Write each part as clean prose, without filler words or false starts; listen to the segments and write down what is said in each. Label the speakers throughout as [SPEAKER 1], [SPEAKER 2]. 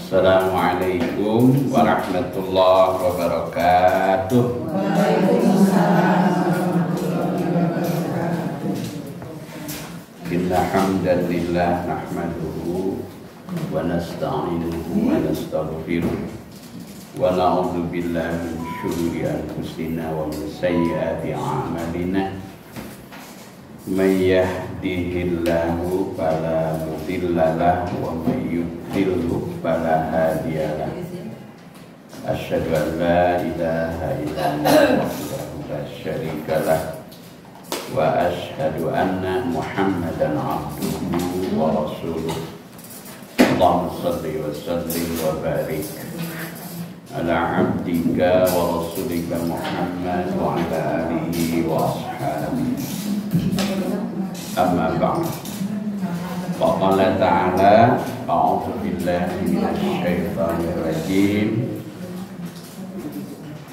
[SPEAKER 1] Assalamualaikum warahmatullahi wabarakatuh. Inna hamdalillah nahmaduhu wa nasta'inuhu wa nastaghfiruh wa na'udzu billahi min syururi anfusina wa min sayyiati a'malina. May yahdihillahu fala mudilla lahu wa may yudlilhu fala hadiya lahu. Asyhadu an la ilaha illallah wahdahu la syarika lahu wa asyhadu anna Muhammadan abduhu wa rasuluh. Allahumma shalli wa sallim wa barik ala abdika wa rasulika Muhammad wa ala alihi wa ashabihi. Amma ba'd. Qala ta'ala a'udzu billahi minasy syaithanir rajim.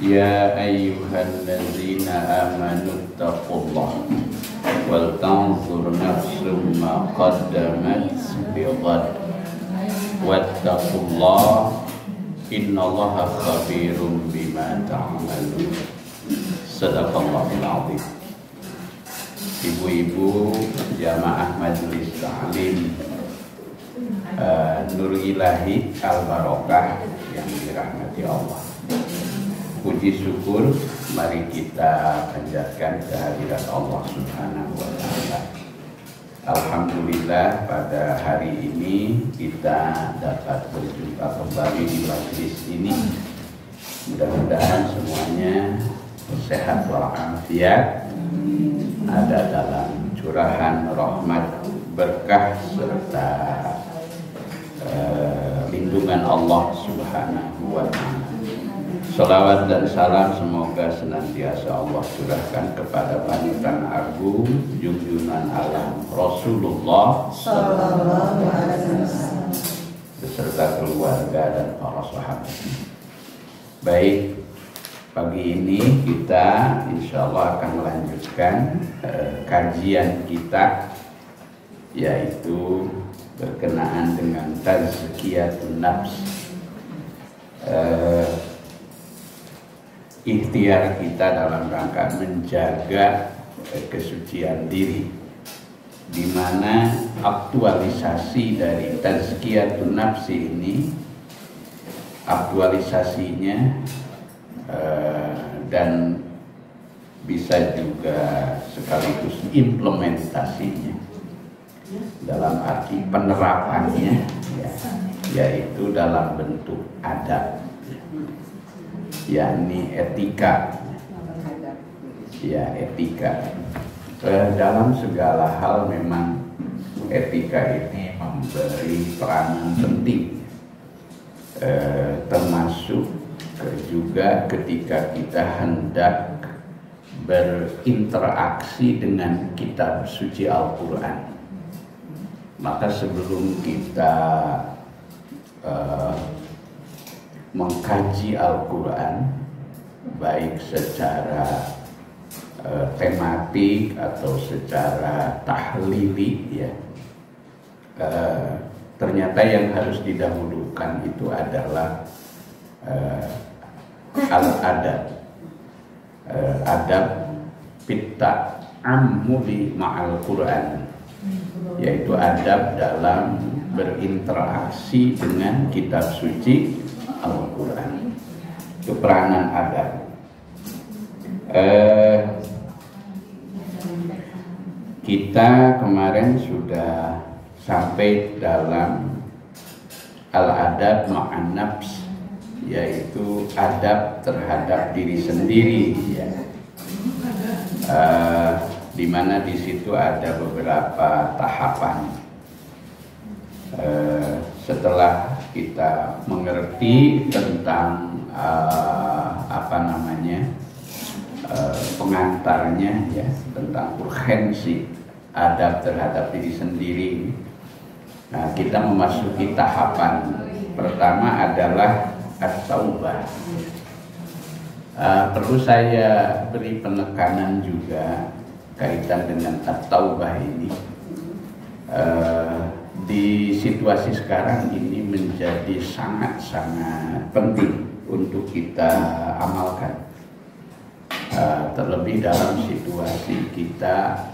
[SPEAKER 1] Ya ayyuhalladzina amanu taqullaha wal tanzur nafsum ma qaddamat bighad wattaqullaha innallaha khabirum bima ta'malun. Shadaqallahul 'azim. Ibu-ibu jamaah majelis ta'lim Nur Ilahi Al Barokah yang dirahmati Allah. Puji syukur mari kita panjatkan kehadirat Allah Subhanahu wa taala. Alhamdulillah pada hari ini kita dapat berjumpa kembali di majelis ini. Mudah-mudahan semuanya sehat walafiat, ada dalam curahan rahmat, berkah serta lindungan Allah Subhanahu wa taala. Salawat dan salam semoga senantiasa Allah curahkan kepada panutan agung junjungan alam Rasulullah sallallahu alaihi wasallam beserta keluarga dan para sahabat. Baik, pagi ini kita insya Allah akan melanjutkan kajian kita, yaitu berkenaan dengan tazkiyatun nafs, ikhtiar kita dalam rangka menjaga kesucian diri, di mana aktualisasi dari tazkiyatun nafsi ini, aktualisasinya dan bisa juga sekaligus implementasinya dalam arti penerapannya, yaitu dalam bentuk adab, yakni etika, etika. Dalam segala hal memang etika ini memberi peranan penting, termasuk juga ketika kita hendak berinteraksi dengan kitab suci Al-Quran. Maka sebelum kita mengkaji Al-Quran, baik secara tematik atau secara tahlili, ternyata yang harus didahulukan itu adalah al-adab, adab pitta ammuli ma'al Quran, yaitu adab dalam berinteraksi dengan kitab suci Al-Quran. Itu peranan adab. Kita kemarin sudah sampai dalam al-adab ma'an nafs, yaitu adab terhadap diri sendiri, di mana di situ ada beberapa tahapan. Setelah kita mengerti tentang pengantarnya, tentang urgensi adab terhadap diri sendiri, nah kita memasuki tahapan pertama adalah at-taubah. Perlu saya beri penekanan juga kaitan dengan at-taubah ini. di situasi sekarang ini menjadi sangat-sangat penting untuk kita amalkan. Terlebih dalam situasi kita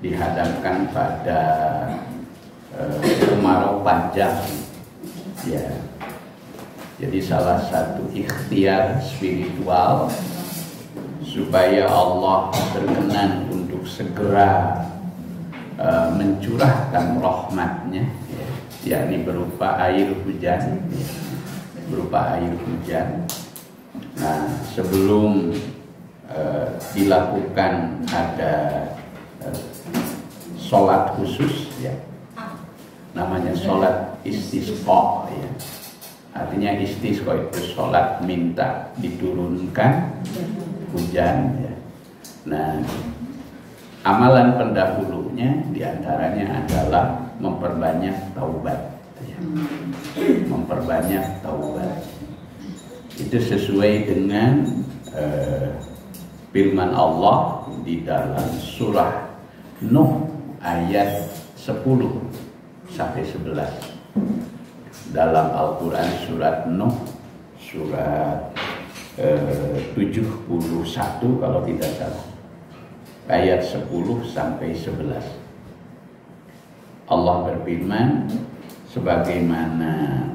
[SPEAKER 1] dihadapkan pada kemarau panjang, ya. Jadi salah satu ikhtiar spiritual supaya Allah berkenan untuk segera mencurahkan rahmatnya, ya, yakni berupa air hujan, ya, berupa air hujan. Nah, sebelum dilakukan ada sholat khusus, ya, namanya sholat istisqa, ya. Artinya istisqa itu sholat minta diturunkan hujan, ya. Nah, amalan pendahulunya diantaranya adalah memperbanyak taubat, ya. Memperbanyak taubat. Itu sesuai dengan firman Allah di dalam surah Nuh ayat 10 sampai 11. Dalam Al-Quran surat Nuh surat 71 kalau tidak salah, ayat 10 sampai 11. Allah berfirman sebagaimana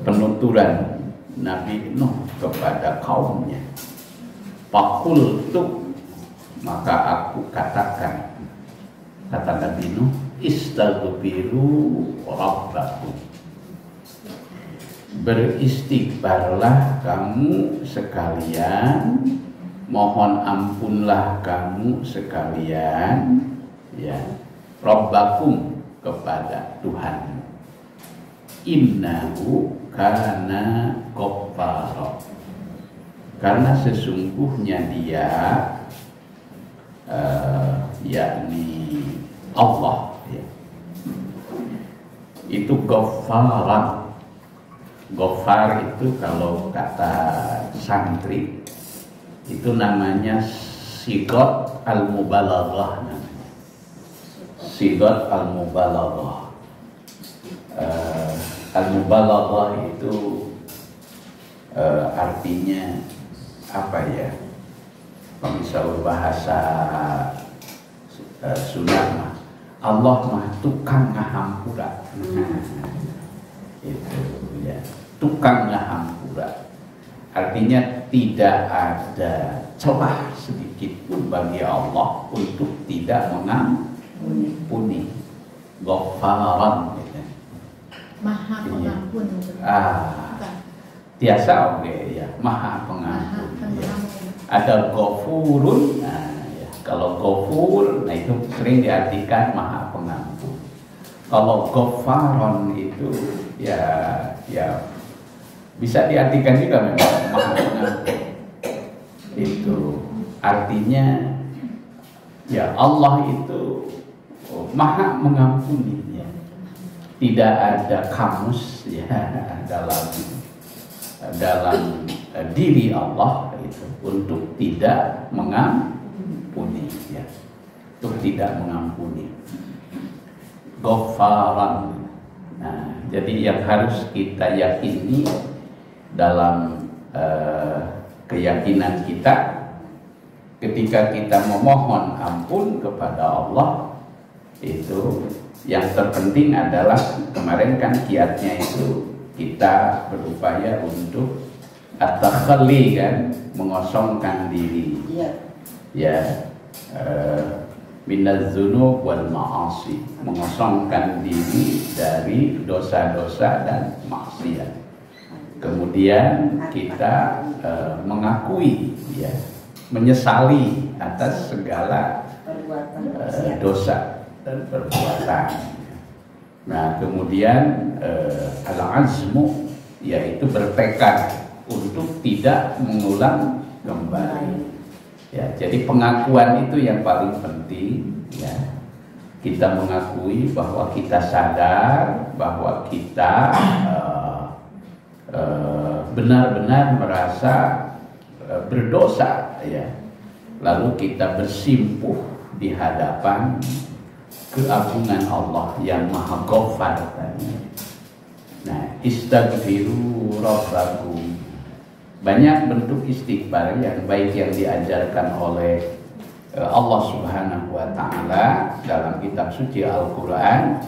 [SPEAKER 1] penuturan Nabi Nuh kepada kaumnya. Faqultu, maka aku katakan, kata Nabi Nuh, istaghfiru rabbakum, beristighfarlah kamu sekalian, mohon ampunlah kamu sekalian, ya, rabbakum, kepada Tuhan. Innahu kana ghaffara, karena sesungguhnya dia yakni Allah, ya, itu ghaffar. Ghaffar itu kalau kata santri itu namanya sigot al-mubalaghah, namanya sigot al-mubalaghah. Al-mubalaghah itu artinya apa ya? Kalau misalnya bahasa Sunda, Allah mah tukang ngahampura. Itu, ya, tukang ngahampura. Artinya tidak ada celah sedikit pun bagi Allah untuk tidak mengampuni. Ghafaran, gitu.
[SPEAKER 2] Maha pengampun.
[SPEAKER 1] Tiasa oke, ya, maha pengampun. Ya. Ada ghafurun, nah, ya. Kalau ghafur, nah itu sering diartikan maha pengampun. Kalau ghafaron itu ya bisa diartikan juga memang maha pengampun. Itu artinya ya Allah itu maha mengampuni, ya. Tidak ada kamus, ya, dalam diri Allah itu untuk tidak mengampuni, ya, untuk tidak mengampuni. Ghafaran. Nah, jadi yang harus kita yakini dalam keyakinan kita ketika kita memohon ampun kepada Allah, itu yang terpenting adalah kemarin kan kiatnya itu kita berupaya untuk at-takhalli, kan, mengosongkan diri, ya, minaz dzunub wal ma'asi, mengosongkan diri dari dosa-dosa dan maksiat. Kemudian kita mengakui, ya, menyesali atas segala dosa dan perbuatan. Nah, kemudian al-azmu, yaitu bertekad untuk tidak mengulang kembali. Ya, jadi pengakuan itu yang paling penting, ya. Kita mengakui bahwa kita sadar bahwa kita benar-benar merasa berdosa, ya. Lalu kita bersimpuh di hadapan keagungan Allah yang Maha Ghaffar tadi. Nah, istaghfiru rabbakum. Banyak bentuk istighfar yang baik yang diajarkan oleh Allah Subhanahu wa taala dalam kitab suci Al-Qur'an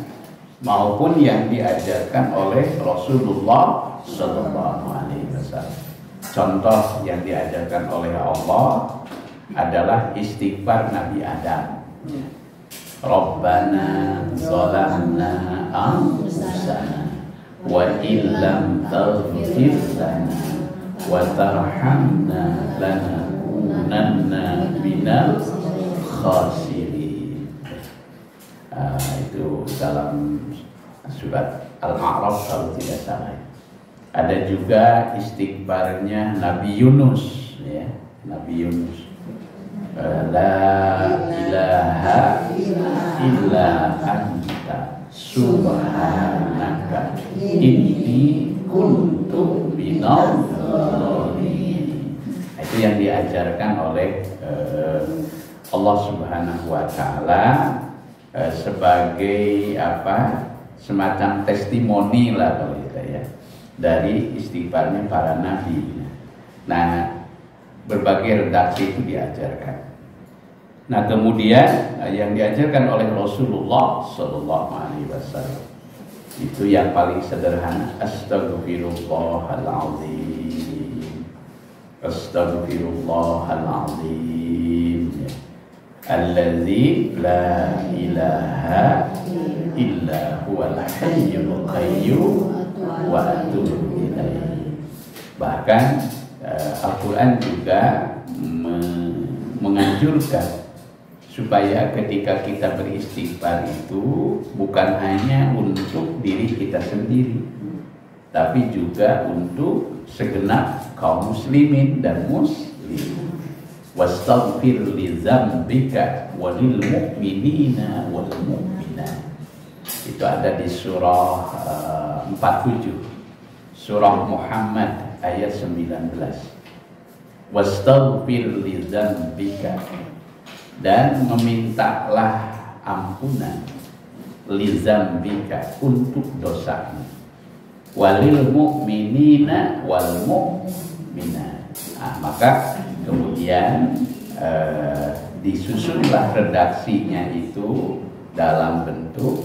[SPEAKER 1] maupun yang diajarkan oleh Rasulullah sallallahu alaihi wasallam. Contoh yang diajarkan oleh Allah adalah istighfar Nabi Adam. Rabbana zalamna anfusana wa illam taghfir lana wa tarhamna lanakunanna minal khasirin. Itu dalam surat Al-A'raf kalau tidak salah. Ada juga istighfarnya Nabi Yunus, ya, Nabi Yunus. La ilaha illa anta subhanaka inni kuntu minadh dhalimin. Itu yang diajarkan oleh Allah Subhanahu wa taala sebagai apa? Semacam testimoni lah kalau kita ya dari istighfarnya para nabi. Nah, berbagai redaksi itu diajarkan. Nah, kemudian yang diajarkan oleh Rasulullah Sallallahu Alaihi Wasallam itu yang paling sederhana, Astaghfirullahaladzim, Astaghfirullahaladzim, Alladzi la ilaha illa huwal hayyul qayyum wa atubu ilaihi. Bahkan Al-Quran juga menganjurkan supaya ketika kita beristighfar itu bukan hanya untuk diri kita sendiri, tapi juga untuk segenap kaum muslimin dan muslim. Wastaghfir li dzambika walil mu'minina wal mu'minat. Itu ada di surah 47, surah Muhammad ayat 19. Wastaghfir li dzambika, dan memintalah ampunan li dzambika untuk dosamu, walil mu'minina wal mu'minat. Nah, maka kemudian disusunlah redaksinya itu dalam bentuk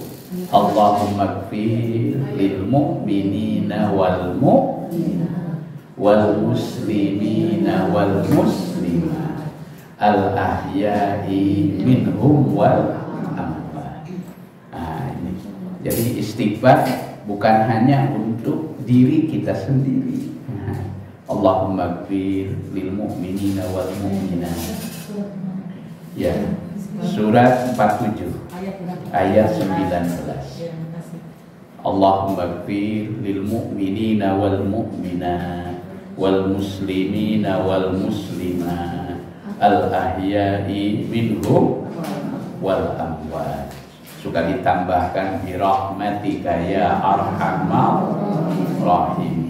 [SPEAKER 1] Allahumma gfir lil mu'minina wal mu'minat wal muslimina wal muslimat al ahya'i minhum wal amwat. Nah, ini. Jadi istighfar bukan hanya untuk diri kita sendiri. Allahumma gfir lil mu'minina wal mu'minat. Ya, surat 47 ayat 19. Allahumma gfir lil mu'minina wal mu'minat wal muslimina wal muslimat al ahya'i minhum wal amwat. Suka ditambahkan bi rahmatika ya arhamar rahimin.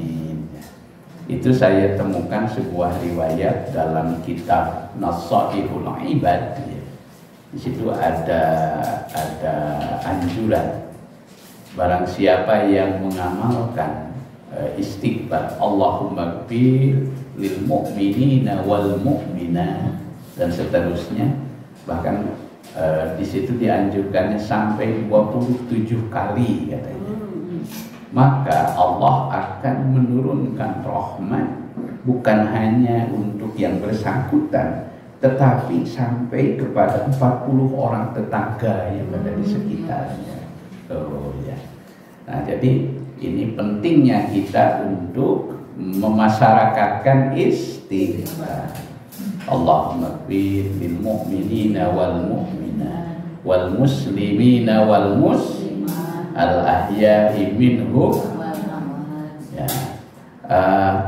[SPEAKER 1] Itu saya temukan sebuah riwayat dalam kitab Nasaihul Ibad. Di situ ada anjuran barang siapa yang mengamalkan istighfar Allahumma gfir lil mu'minina wal mu'minat dan seterusnya, bahkan di situ dianjurkannya sampai 27 kali katanya, maka Allah akan menurunkan rahmat bukan hanya untuk yang bersangkutan, tetapi sampai kepada 40 orang tetangga yang ada di sekitarnya. Oh ya. Nah, jadi ini pentingnya kita untuk memasyarakatkan istighfar. Allahumma gfir lil mu'minina wal mu'minat wal muslimina wal muslimat al ahya'i minhum. Ya.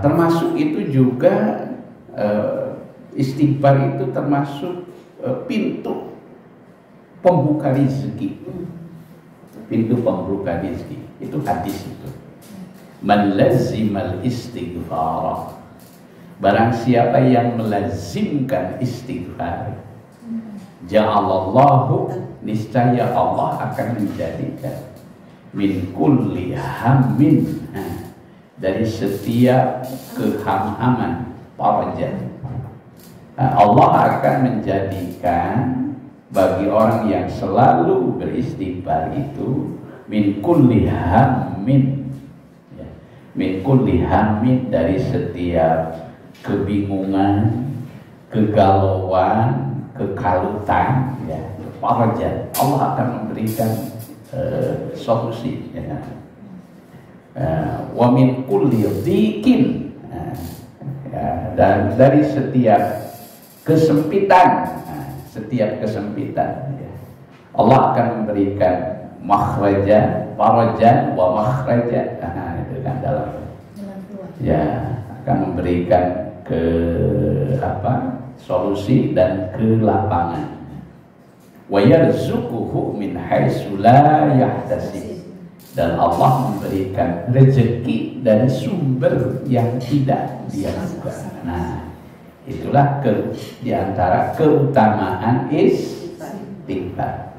[SPEAKER 1] Termasuk itu juga istighfar itu termasuk pintu pembuka rezeki. Pintu pembuka rezeki. Itu hadis itu. Man lazimal istighfar, barang siapa yang melazimkan istighfar, ja'alallahu niscaya Allah akan menjadikan min kulli hammin, dari setiap kehamhaman, farajan. Allah akan menjadikan bagi orang yang selalu beristighfar itu min kulli hammin, ya. Min kulli hammin, dari setiap kebingungan, kegalauan, kekalutan, ya, farajan. Allah akan memberikan solusi, ya. Wa min kulli dhikin, dan dari setiap kesempitan, setiap kesempitan, ya, Allah akan memberikan makhraja, farajan wa makhraja. Itu kan dalam, ya, akan memberikan solusi dan kelapangan. Wa yarzuquhu min haitsu la yahtasib, dan Allah memberikan rezeki dari sumber yang tidak dia duga. Nah, itulah di antara keutamaan istighfar.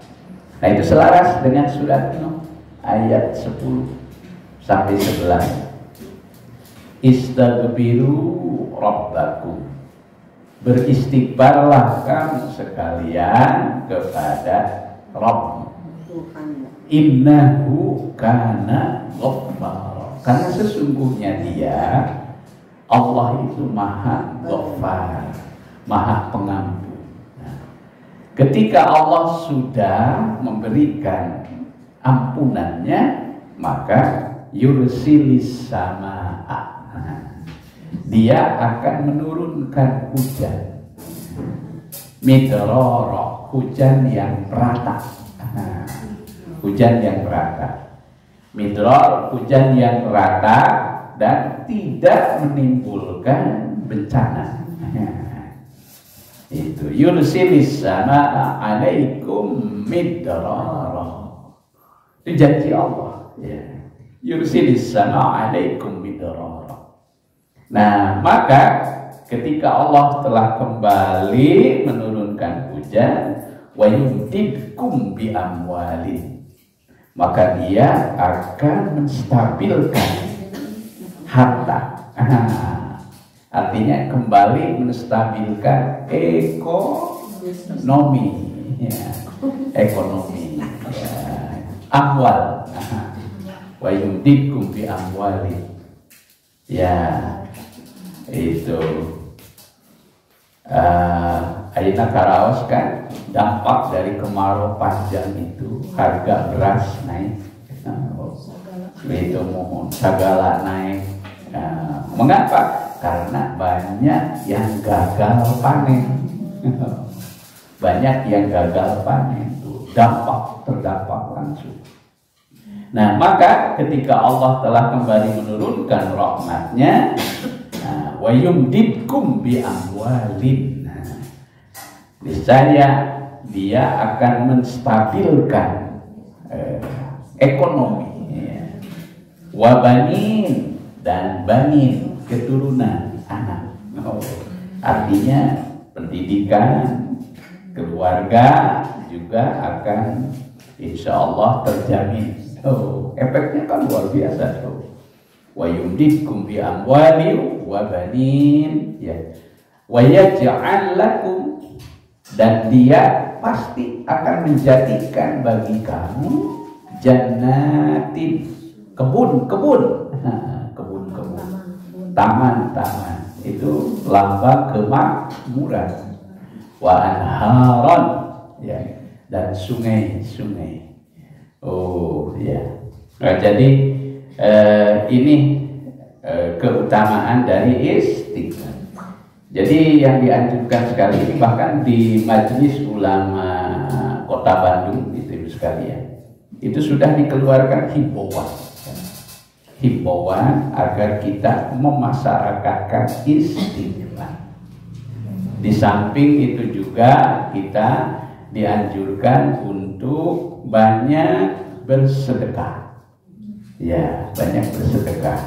[SPEAKER 1] Nah, itu selaras dengan surat Nuh ayat 10 sampai 11. Istaghfiru rabbakum, beristighfarlah kamu sekalian kepada Rabb. Innahu kana ghaffar, karena sesungguhnya dia, Allah itu maha ghaffar, maha pengampun. Nah, ketika Allah sudah memberikan ampunannya, maka yursilis samaa, dia akan menurunkan hujan midrara, hujan yang merata. Hujan yang merata, midrar, hujan yang merata dan tidak menimbulkan bencana. Itu yursilis samaa alaikum midrara, itu janji Allah, ya. Yursilis samaa alaikum midrara. Nah, maka ketika Allah telah kembali menurunkan hujan, wa yumdidkum bi amwalin, maka dia akan menstabilkan harta. Artinya kembali menstabilkan ekonomi, ya. Ekonomi, ya. Amwal. Wa yumdidkum bi amwalin, ya. Itu Ayeuna karaos kan dampak dari kemarau panjang itu, harga beras naik, itu mohon segala naik. Mengapa? Karena banyak yang gagal panen. Banyak yang gagal panen itu terdampak langsung. Nah, maka ketika Allah telah kembali menurunkan rahmatnya, wa yumdidkum bi amwalin, niscaya dia akan menstabilkan ekonomi, ya. Wa banin, dan banin, keturunan, anak. Artinya pendidikan keluarga juga akan insya Allah terjamin. Efeknya kan luar biasa. Wa yumdidkum bi amwalin wa banin, ya. Wa yaj'al lakum, dan dia pasti akan menjadikan bagi kamu jannatin, kebun-kebun, taman-taman, itu lambang kemakmuran. Wa anharon, ya, dan sungai-sungai. Ya. Nah, jadi ini keutamaan dari istighfar. Jadi yang dianjurkan sekali ini, bahkan di Majelis Ulama Kota Bandung, itu sekalian, itu sudah dikeluarkan himbauan agar kita memasyarakatkan istighfar. Di samping itu juga kita dianjurkan untuk banyak bersedekah, ya, banyak bersedekah.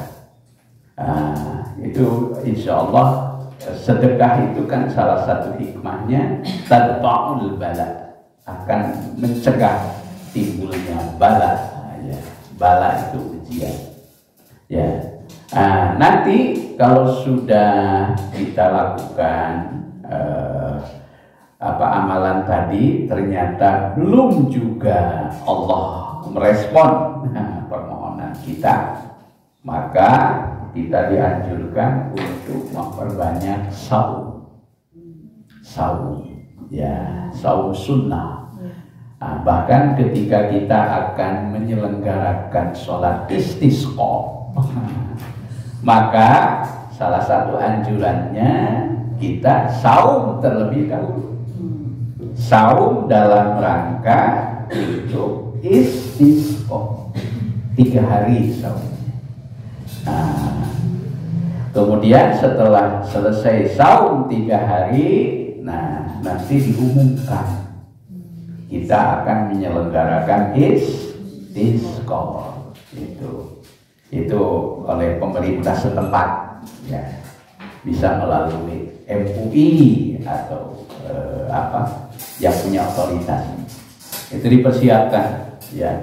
[SPEAKER 1] Itu insya Allah sedekah itu kan salah satu hikmahnya tadfa'ul bala, akan mencegah timbulnya bala. Ya, bala itu ujian. Ya, nanti kalau sudah kita lakukan amalan tadi, ternyata belum juga Allah merespon permohonan kita, maka kita dianjurkan untuk memperbanyak saum, ya, saum sunnah. Bahkan ketika kita akan menyelenggarakan sholat istisqa, maka salah satu anjurannya kita saum terlebih dahulu. Saum dalam rangka untuk istisqa, 3 hari saum. Kemudian setelah selesai saum 3 hari, nanti diumumkan kita akan menyelenggarakan istisqa itu oleh pemerintah setempat, ya, bisa melalui MUI atau yang punya otoritas. Itu dipersiapkan, ya.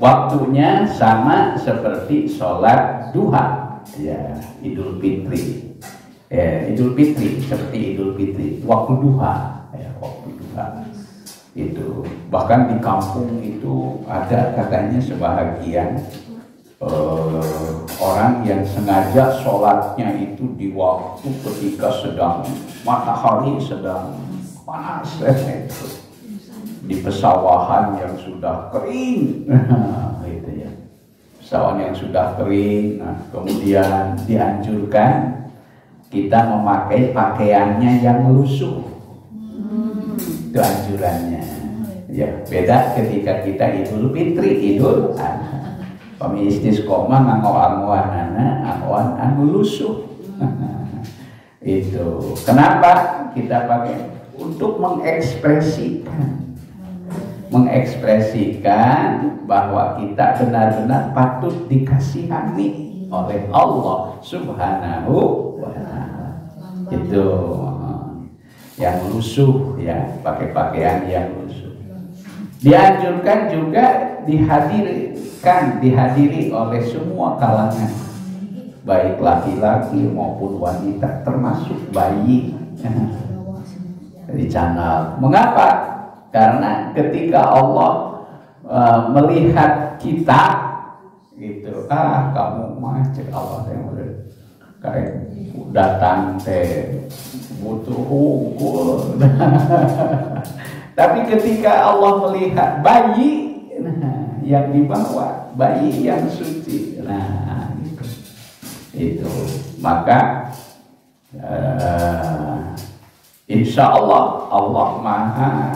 [SPEAKER 1] Waktunya sama seperti sholat duha, ya, Idul Fitri. Idul Fitri seperti Idul Fitri, waktu duha, ya, waktu duha. Itu bahkan di kampung itu ada katanya sebahagian orang yang sengaja sholatnya itu di waktu ketika sedang matahari sedang panas, itu di pesawahan yang sudah kering, gitu ya, pesawahan yang sudah kering. Kemudian dianjurkan kita memakai pakaiannya yang lusuh, itu anjurannya. Ya, beda ketika kita Idul Fitri, Idul Adha. Kami istisqomah ngawang anu lusuh. Itu kenapa kita pakai? Untuk mengekspresikan bahwa kita benar-benar patut dikasihani oleh Allah Subhanahu wa ta'ala. Itu yang lusuh, ya, pakai pakaian yang lusuh. Dianjurkan juga dihadiri oleh semua kalangan, baik laki-laki maupun wanita, termasuk bayi. Di channel. Mengapa? Karena ketika Allah melihat kita, gitu, kamu macet Allah yang udah kayak datang teh butuh hukum. Tapi ketika Allah melihat bayi, yang dibawa, bayi yang suci, itu maka insya Allah Allah Maha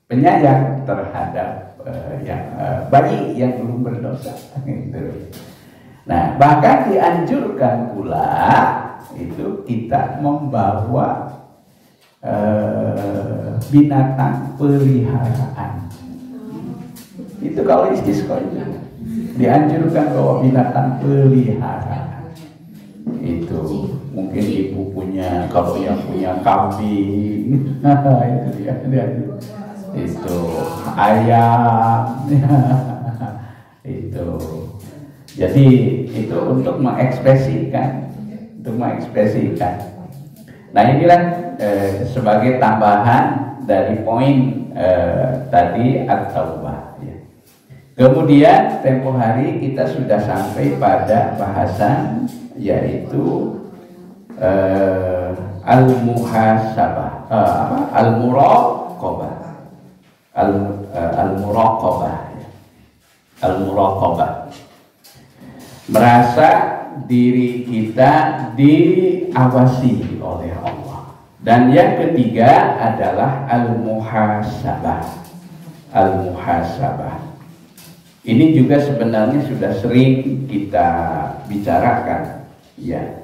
[SPEAKER 1] penyayang terhadap bayi yang belum berdosa. Gitu. Nah, bahkan dianjurkan pula itu kita membawa binatang peliharaan. Itu kalau istisqa itu dianjurkan bawa binatang peliharaan. Itu mungkin ibu punya, kalau yang punya kambing, itu dia itu ayam, itu. Jadi itu untuk mengekspresikan. Nah, inilah sebagai tambahan dari poin tadi at-taubah. Ya. Kemudian tempo hari kita sudah sampai pada bahasan yaitu al-muhasabah, al-muraqabah, merasa diri kita diawasi oleh Allah. Dan yang ketiga adalah al-muhasabah. Ini juga sebenarnya sudah sering kita bicarakan, ya.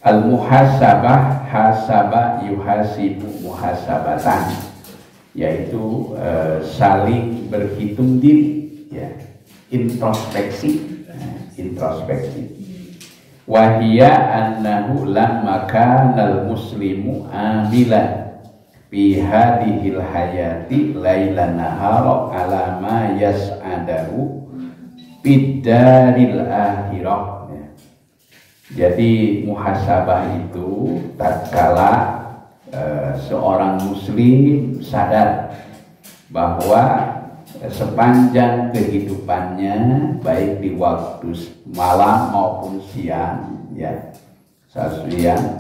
[SPEAKER 1] Al-muhasabah, hasaba yuhasibu muhasabatan, yaitu saling berhitung diri, ya. Introspeksi. Wahia annahu lamma kanal muslimu amilan fi hadhil hayati lailan nahara ala ma yas'adahu bidaril akhirah. Jadi muhasabah itu tatkala seorang muslim sadar bahwa sepanjang kehidupannya baik di waktu malam maupun siang ya siang,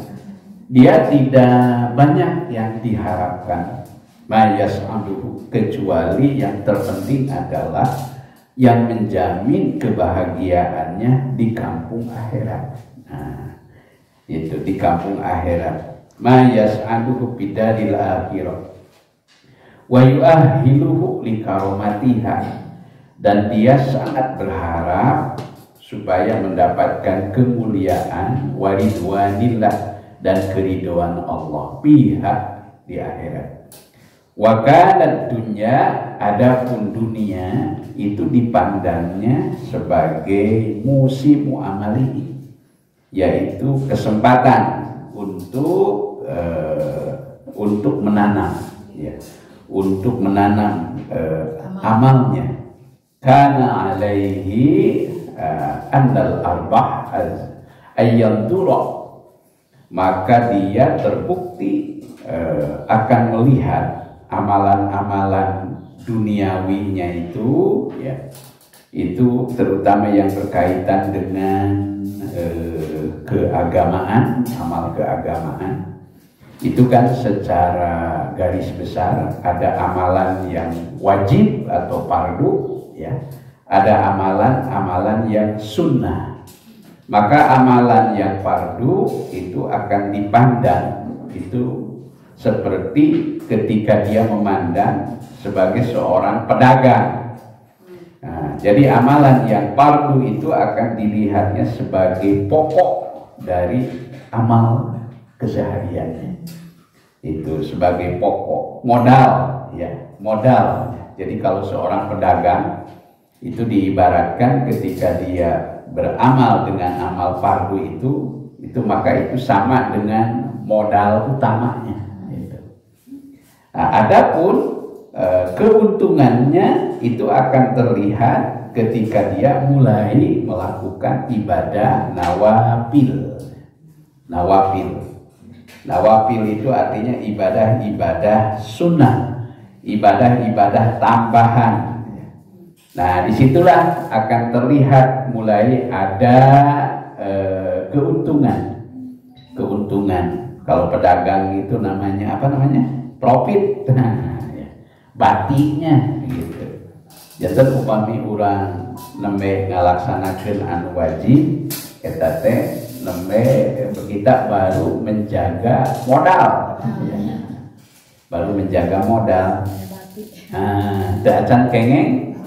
[SPEAKER 1] dia tidak banyak yang diharapkan mayas anduhu, kecuali yang terpenting adalah yang menjamin kebahagiaannya di kampung akhirat. Nah, itu di kampung akhirat. Mayas anduhu bidaril akhirah wa yu'ahhiluhu likaromatiha, dan dia sangat berharap supaya mendapatkan kemuliaan waridwanillah dan keridhaan Allah pihak di akhirat. Wa kanat dunya, adapun dunia itu dipandangnya sebagai musimu amalihi, yaitu kesempatan untuk menanam ya, untuk menanam amalnya. Kana alaihi andal arbah ayyandura, maka dia terbukti akan melihat amalan-amalan duniawinya itu ya, itu terutama yang berkaitan dengan keagamaan, amal keagamaan. Itu kan secara garis besar ada amalan yang wajib atau fardu ya, ada amalan-amalan yang sunnah. Maka amalan yang fardu itu akan dipandang itu seperti ketika dia memandang sebagai seorang pedagang. Nah, jadi amalan yang fardu itu akan dilihatnya sebagai pokok dari amal kesehariannya, itu sebagai pokok modal ya, modal. Jadi kalau seorang pedagang itu diibaratkan ketika dia beramal dengan amal fardu itu maka itu sama dengan modal utamanya gitu. Nah, adapun keuntungannya itu akan terlihat ketika dia mulai melakukan ibadah nawafil. Nawafil itu artinya ibadah-ibadah sunnah, ibadah-ibadah tambahan. Nah, disitulah akan terlihat mulai ada keuntungan. Kalau pedagang itu namanya apa namanya? Profit. Nah, ya. Batinya gitu. Jadi upami urang nembe ngalaksanakeun anu wajib, eta teh nembe kita baru menjaga modal. Baru menjaga modal. Nah, teu acan kengeng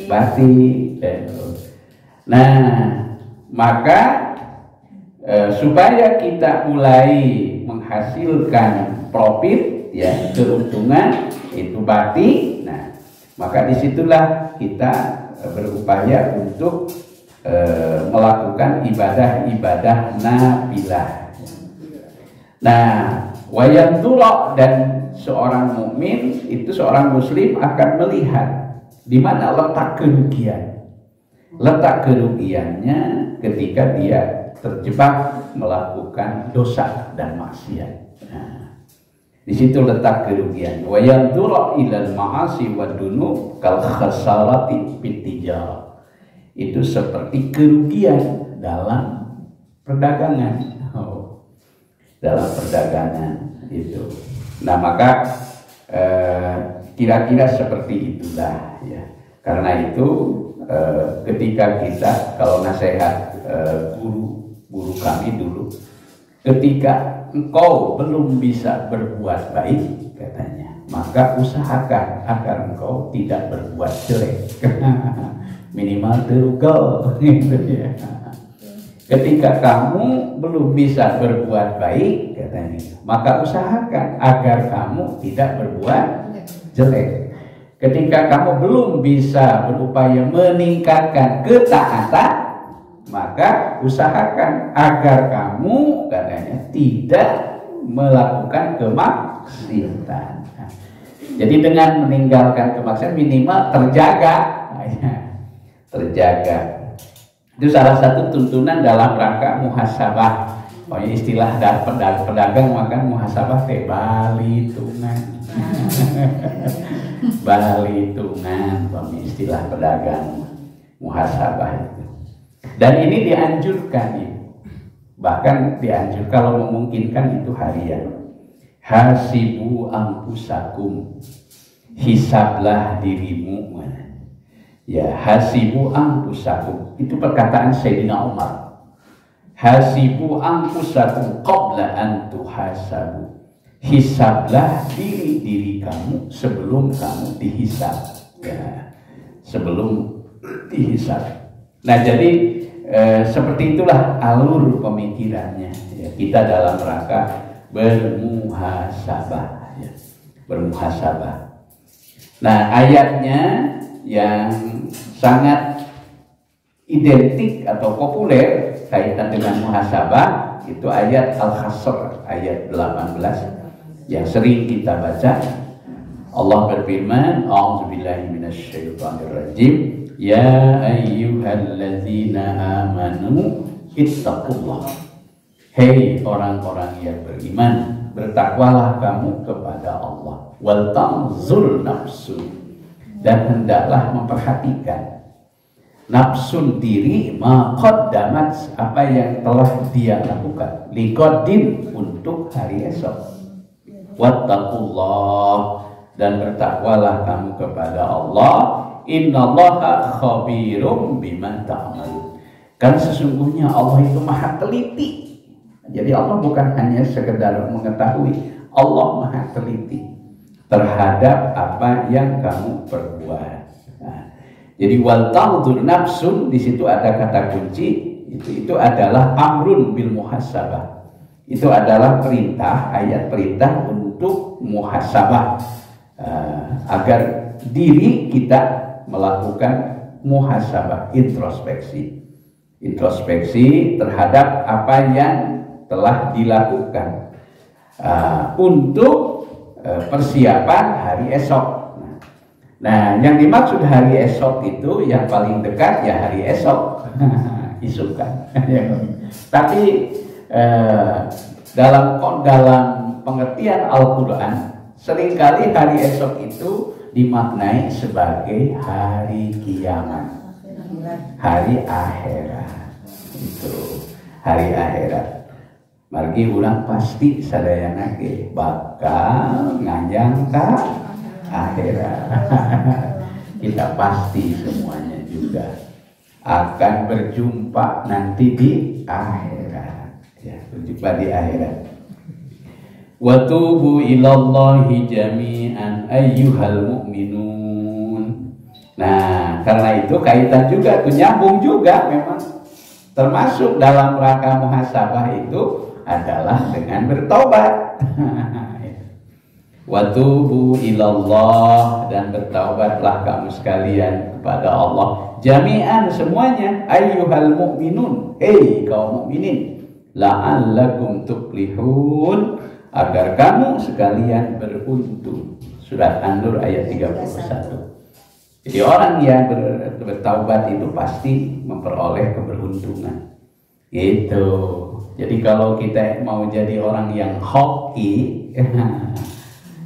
[SPEAKER 1] batik. Nah, maka supaya kita mulai menghasilkan profit ya, keuntungan itu batik. Nah, maka disitulah kita berupaya untuk melakukan ibadah-ibadah nafilah. Nah, wayantulok, dan seorang mukmin itu, seorang muslim akan melihat di mana letak kerugian. Letak kerugiannya ketika dia terjebak melakukan dosa dan maksiat. Nah, di situ letak kerugian. Wayantulok ilal ma'asi wadunu kal khasarati fitijarah. Itu seperti kerugian dalam perdagangan. Dalam perdagangan itu. Nah, maka kira-kira seperti itulah ya. Karena itu ketika kita, kalau nasihat guru kami dulu, ketika engkau belum bisa berbuat baik katanya, maka usahakan agar engkau tidak berbuat jelek. Minimal terugel gitu ya. Ketika kamu belum bisa berbuat baik katanya, maka usahakan agar kamu tidak berbuat jelek. Ketika kamu belum bisa berupaya meningkatkan ketaatan, maka usahakan agar kamu katanya tidak melakukan kemaksiatan. Jadi dengan meninggalkan kemaksiatan minimal terjaga, terjaga. Itu salah satu tuntunan dalam rangka muhasabah. Pokoknya istilah pedagang makan muhasabah teh balitungan. Balitungan, istilah pedagang muhasabah itu. Dan ini dianjurkan ya. Bahkan dianjurkan kalau memungkinkan itu harian. Hasibu anfusakum, hisablah dirimu. Ya, hasibu anfusakum itu perkataan Sayyidina Umar. Hasibu anfusakum qabla an tuhasabu. Hisablah diri kamu sebelum kamu dihisab. Ya, sebelum dihisab. Nah, jadi seperti itulah alur pemikirannya. Ya, kita dalam rangka bermuhasabah, ya, bermuhasabah. Nah, ayatnya yang sangat identik atau populer kaitan dengan muhasabah itu ayat Al-Hasr ayat 18 yang sering kita baca. Allah berfirman, A'udzubillahi minasyaitonirrajim, ya ayyuhalladzina amanu ittaqullah. Hei orang-orang yang beriman, bertakwalah kamu kepada Allah. Wal tanzur nafsu, dan hendaklah memperhatikan nafsun diri ma qaddamat, apa yang telah dia lakukan, liqaddin, untuk hari esok. Wattaqullah, dan bertakwalah kamu kepada Allah. Innallaha khabirum bima ta'malun, kan sesungguhnya Allah itu maha teliti. Jadi Allah bukan hanya sekedar mengetahui, Allah maha teliti terhadap apa yang kamu perbuat. Nah, jadi wal tanzur nafsun, di situ ada kata kunci, itu adalah amrun bil muhasabah. Itu adalah perintah, ayat perintah untuk muhasabah, agar diri kita melakukan muhasabah, introspeksi terhadap apa yang telah dilakukan untuk persiapan hari esok. Nah, yang dimaksud hari esok itu yang paling dekat ya hari esok, isukan. Tapi dalam pengertian Al-Quran, seringkali hari esok itu dimaknai sebagai hari kiamat, hari akhirat. Itu hari akhirat. Margi ulang pasti sadayana ge bakal ngajangka akhirat. Kita pasti semuanya juga akan berjumpa nanti di akhirat. Ya, berjumpa di akhirat. Wa tubu ilallahi jami'an ayyuhal mu'minun. Nah, karena itu kaitan juga, itu nyambung juga memang. Termasuk dalam rangka muhasabah itu adalah dengan bertobat. Wa tubu ilallah, dan bertaubatlah kamu sekalian kepada Allah. Jami'an, semuanya. Ayyuhal mu'minun, hei kaum mukminin, la'allakum tuflihun, agar kamu sekalian beruntung. Surat An-Nur ayat 31. Jadi orang yang bertaubat itu pasti memperoleh keberuntungan. Gitu. Jadi kalau kita mau jadi orang yang hoki,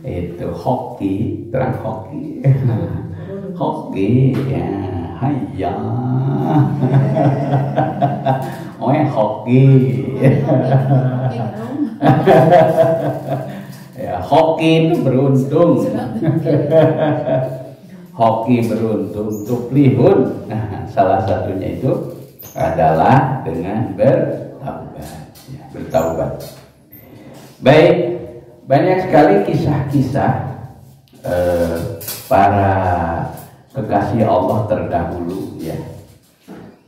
[SPEAKER 1] itu hoki, terang hoki, hoki, ya, hayya, oh ya hoki, ya hoki itu beruntung, hoki beruntung, tuflihun. Nah, salah satunya itu adalah dengan bertaubat. Baik, banyak sekali kisah-kisah para kekasih Allah terdahulu, ya,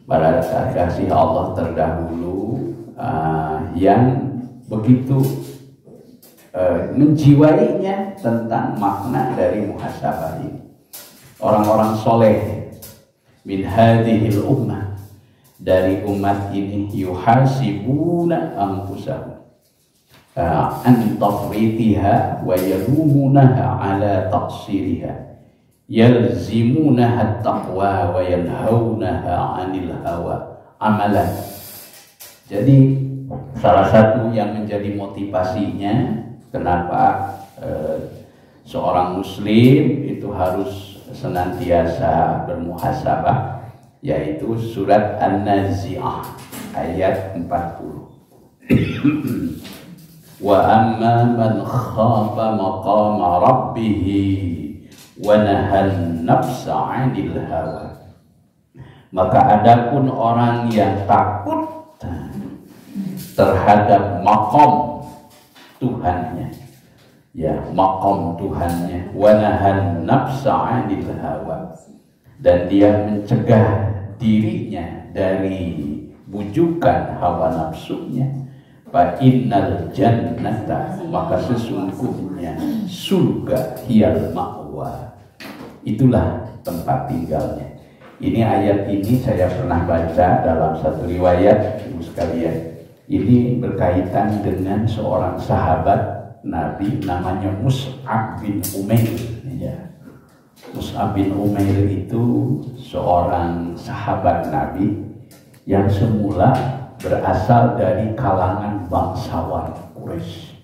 [SPEAKER 1] para kekasih Allah terdahulu yang begitu menjiwainya tentang makna dari muhasabah ini. Orang-orang soleh min hadhil ummah, dari umat ini, yuhasibuna anfusahum, an tafritiha wa yalumunaha ala taqsiriha yalzimunaha taqwa wa yanhaunaha anil hawa amalan. Jadi salah satu yang menjadi motivasinya kenapa seorang muslim itu harus senantiasa bermuhasabah, yaitu surat An-Nazi'ah ayat 40. Wa amma man khafa maqama rabbih wa nahan nafsa 'anil hawa. Maka adapun orang yang takut terhadap maqam Tuhannya, ya maqam Tuhannya, wa nahan nafsa 'anil hawa, dan dia mencegah dirinya dari bujukan hawa nafsunya, fa innal jannata, maka sesungguhnya surga hiyal ma'wa, itulah tempat tinggalnya. Ini ayat ini saya pernah baca dalam satu riwayat, ibu sekalian. Ini berkaitan dengan seorang sahabat Nabi namanya Mus'ab bin Umair. Ya. Mus'ab bin Umair itu seorang sahabat Nabi yang semula berasal dari kalangan bangsawan Quraisy.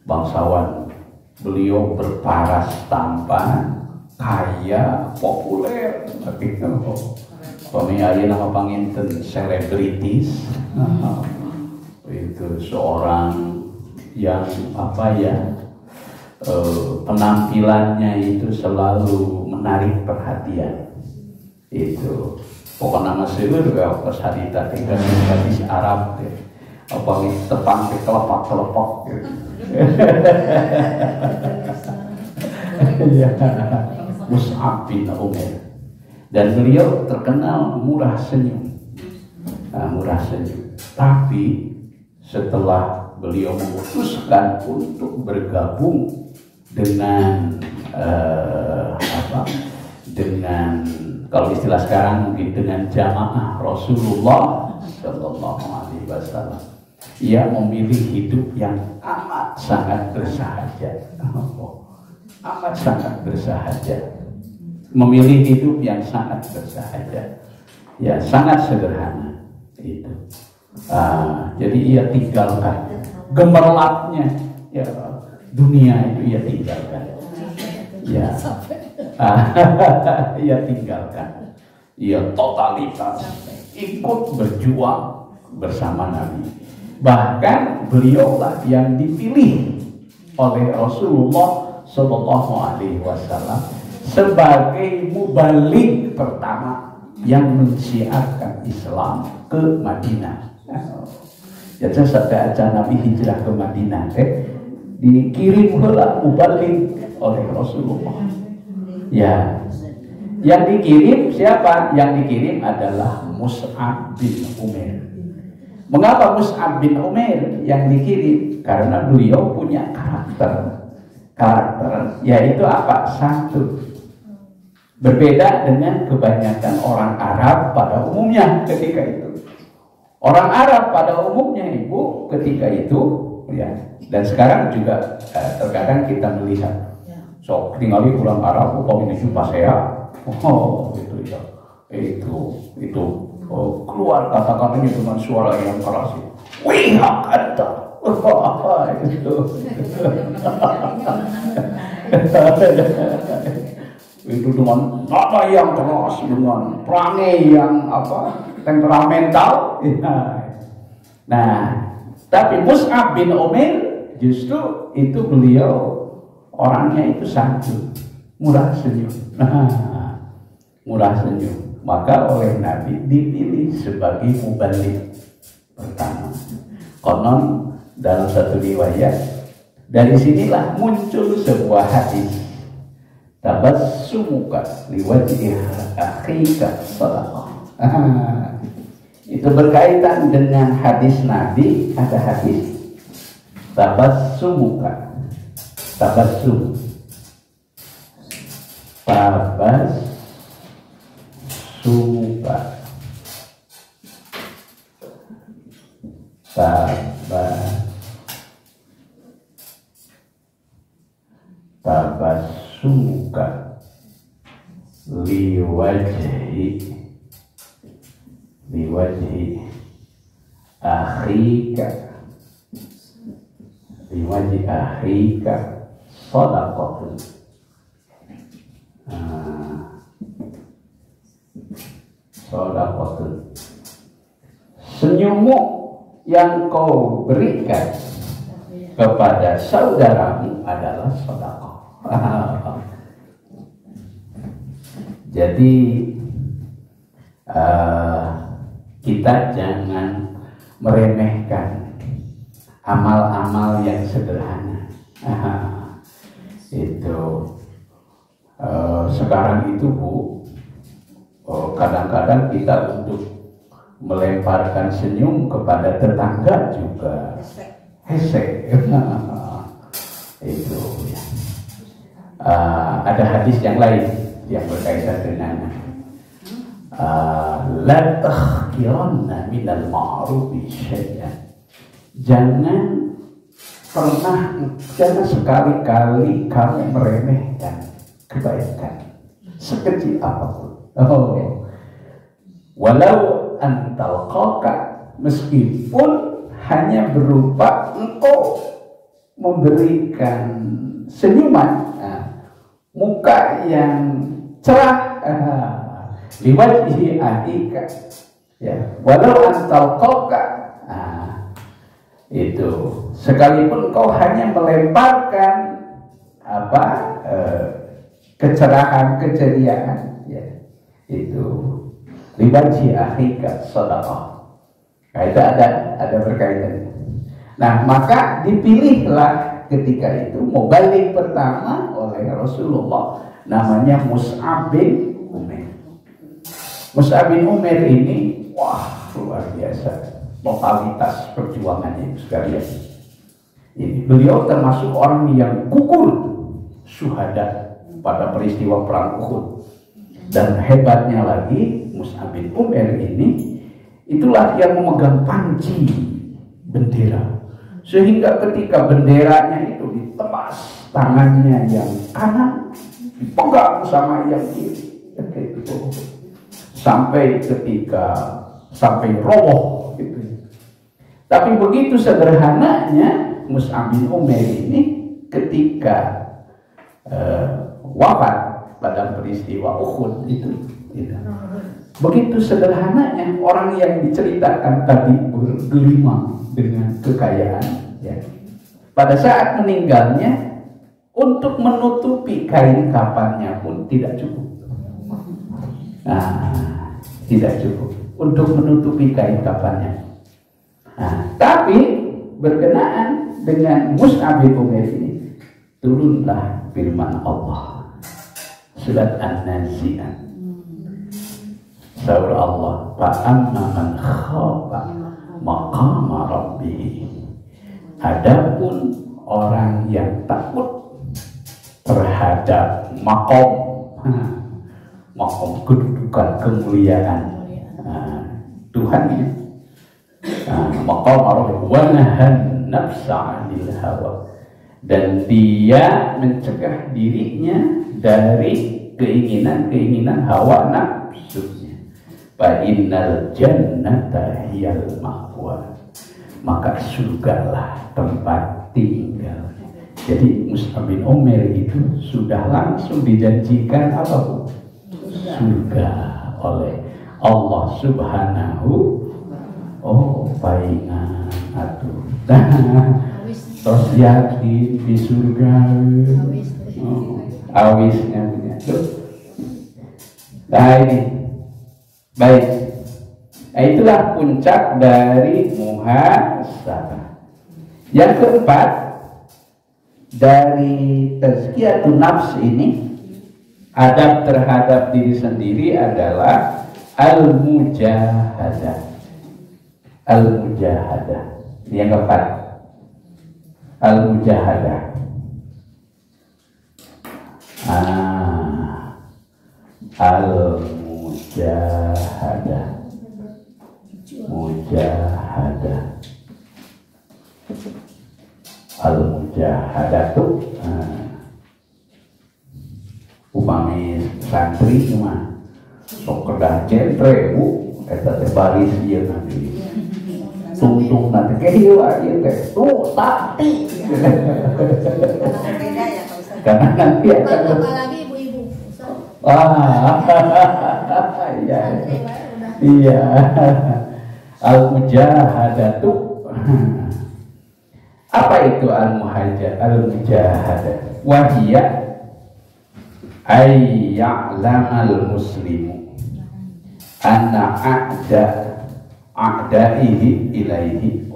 [SPEAKER 1] Bangsawan, beliau berparas tampan, kaya, populer, tapi pemiaya nama panginten selebritis. Itu seorang yang penampilannya itu selalu menarik perhatian. Itu pokoknya nama seluruh juga pas hadita tinggal di hadis Arab deh. Apa ini tepang ke kelopak gitu. Mus'ab bin Umair, dan beliau terkenal murah senyum. Murah senyum. Tapi setelah beliau memutuskan untuk bergabung dengan dengan kalau istilah sekarang mungkin dengan jamaah Rasulullah Sallallahu Alaihi Wasallam, ia memilih hidup yang amat sangat bersahaja, amat sangat bersahaja, memilih hidup yang sangat bersahaja, ya sangat sederhana itu. Jadi ia tinggalkan gemerlapnya, ya dunia itu ia tinggalkan, ya ia tinggalkan, ia totalitas ikut berjuang bersama Nabi. Bahkan beliaulah yang dipilih oleh Rasulullah Sallallahu Alaihi Wasallam sebagai mubaligh pertama yang mensiarkan Islam ke Madinah. Jadi saat Nabi hijrah ke Madinah, dikirim pula mubaligh oleh Rasulullah. Ya, yang dikirim siapa? Yang dikirim adalah Mus'ab bin Umair. Mengapa Mus'ab bin Umair yang dikirim? Karena beliau punya karakter, yaitu apa? Satu, berbeda dengan kebanyakan orang Arab pada umumnya ketika itu. Orang Arab pada umumnya ibu ketika itu, ya, dan sekarang juga terkadang kita melihat, so tinggali pulang Arab, ini jumpa saya, itu ya, itu keluar kata-katanya dengan suara yang keras, wih kata, itu. Itu dengan nada yang keras, dengan perangai yang temperamental. Nah, tapi Mus'ab bin Umair justru itu beliau orangnya itu santun, murah senyum. Murah senyum. Maka oleh Nabi dipilih sebagai mubaligh pertama. Konon dalam satu riwayat, dari sinilah muncul sebuah hadis, tabassumuka liwajhi akhika sadaqah. Itu berkaitan dengan hadis Nabi. Ada hadis tabassumuka, tabassum, sumuka liwajhi akhika shadaqatun. Shadaqatun, senyummu yang kau berikan kepada saudaramu adalah sedekah. Jadi kita jangan meremehkan amal-amal yang sederhana. Itu sekarang itu Bu, kadang-kadang kita untuk melemparkan senyum kepada tetangga juga hesek. Itu ya. Ada hadis yang lain yang berkaitan dengan la takhkiranna minal ma'rufi syai'an. Jangan sekali-kali kamu meremehkan kebaikan sekecil apapun. Walau antalqaka, meskipun hanya berupa engkau memberikan senyuman, muka yang cerah, liwajhi akhika, ya, walau antalqaka, itu sekalipun kau hanya melemparkan kecerahan, keceriaan, ya, itu liwajhi akhika shadaqah. Nah, itu ada berkaitan. Nah, maka dipilihlah ketika itu mubalik pertama oleh Rasulullah, namanya Mus'ab bin Umair. Mus'ab bin Umair ini, wah, luar biasa totalitas perjuangannya sekalian. Ini beliau termasuk orang yang gugur syuhada pada peristiwa perang Uhud. Dan hebatnya lagi, Mus'ab bin Umair ini itulah yang memegang panci bendera, sehingga ketika benderanya itu ditebas, tangannya yang kanan dipegang sama yang kiri, gitu. Sampai roboh gitu. Tapi begitu sederhananya Mus'ab bin Umair ini ketika wafat pada peristiwa Uhud itu. Begitu sederhananya orang yang diceritakan tadi bergelimang dengan kekayaan, ya. Pada saat meninggalnya, untuk menutupi kain kafannya pun tidak cukup. Tidak cukup untuk menutupi kain kafannya. Tapi berkenaan dengan Mus'ab bin Umair ini, turunlah firman Allah, surat An-Nazi'at. Surah Allah, fa'amma man khafa maqama rabbih. Adapun orang yang takut terhadap makom kedudukan, kemuliaan Tuhan, maqama rabbih wa nahan nafsa 'anil hawa, dan dia mencegah dirinya dari keinginan-keinginan hawa nafsunya. Fa innal jannata hiyal ma'wa, maka surgalah tempat tinggal. Jadi Mus'ab bin Umair itu sudah langsung dijanjikan apa? Surga oleh Allah Subhanahu. Palingan atuh. Terus yakin di surga. Awisnya punya. Nah ini baik. Nah, itulah puncak dari muhasabah. Yang keempat dari tazkiyatun nafs ini, adab terhadap diri sendiri adalah al-mujahadah. Al-mujahadah. Yang keempat, al-mujahadah. Al-mujahadah. Mujahadah. Al-mujahadah itu ulah centre eta teh baris ieu nanti tungtung nanti kehiwa ieu teh tuh tati
[SPEAKER 3] Beda ya Pak Ustaz.
[SPEAKER 1] karena nanti akan
[SPEAKER 2] apalagi ibu-ibu.
[SPEAKER 1] iya iya al-mujahadatu. Apa itu al-mujahadah? Wahia ay ya'lamal muslimu anna a'daihi ilaihi,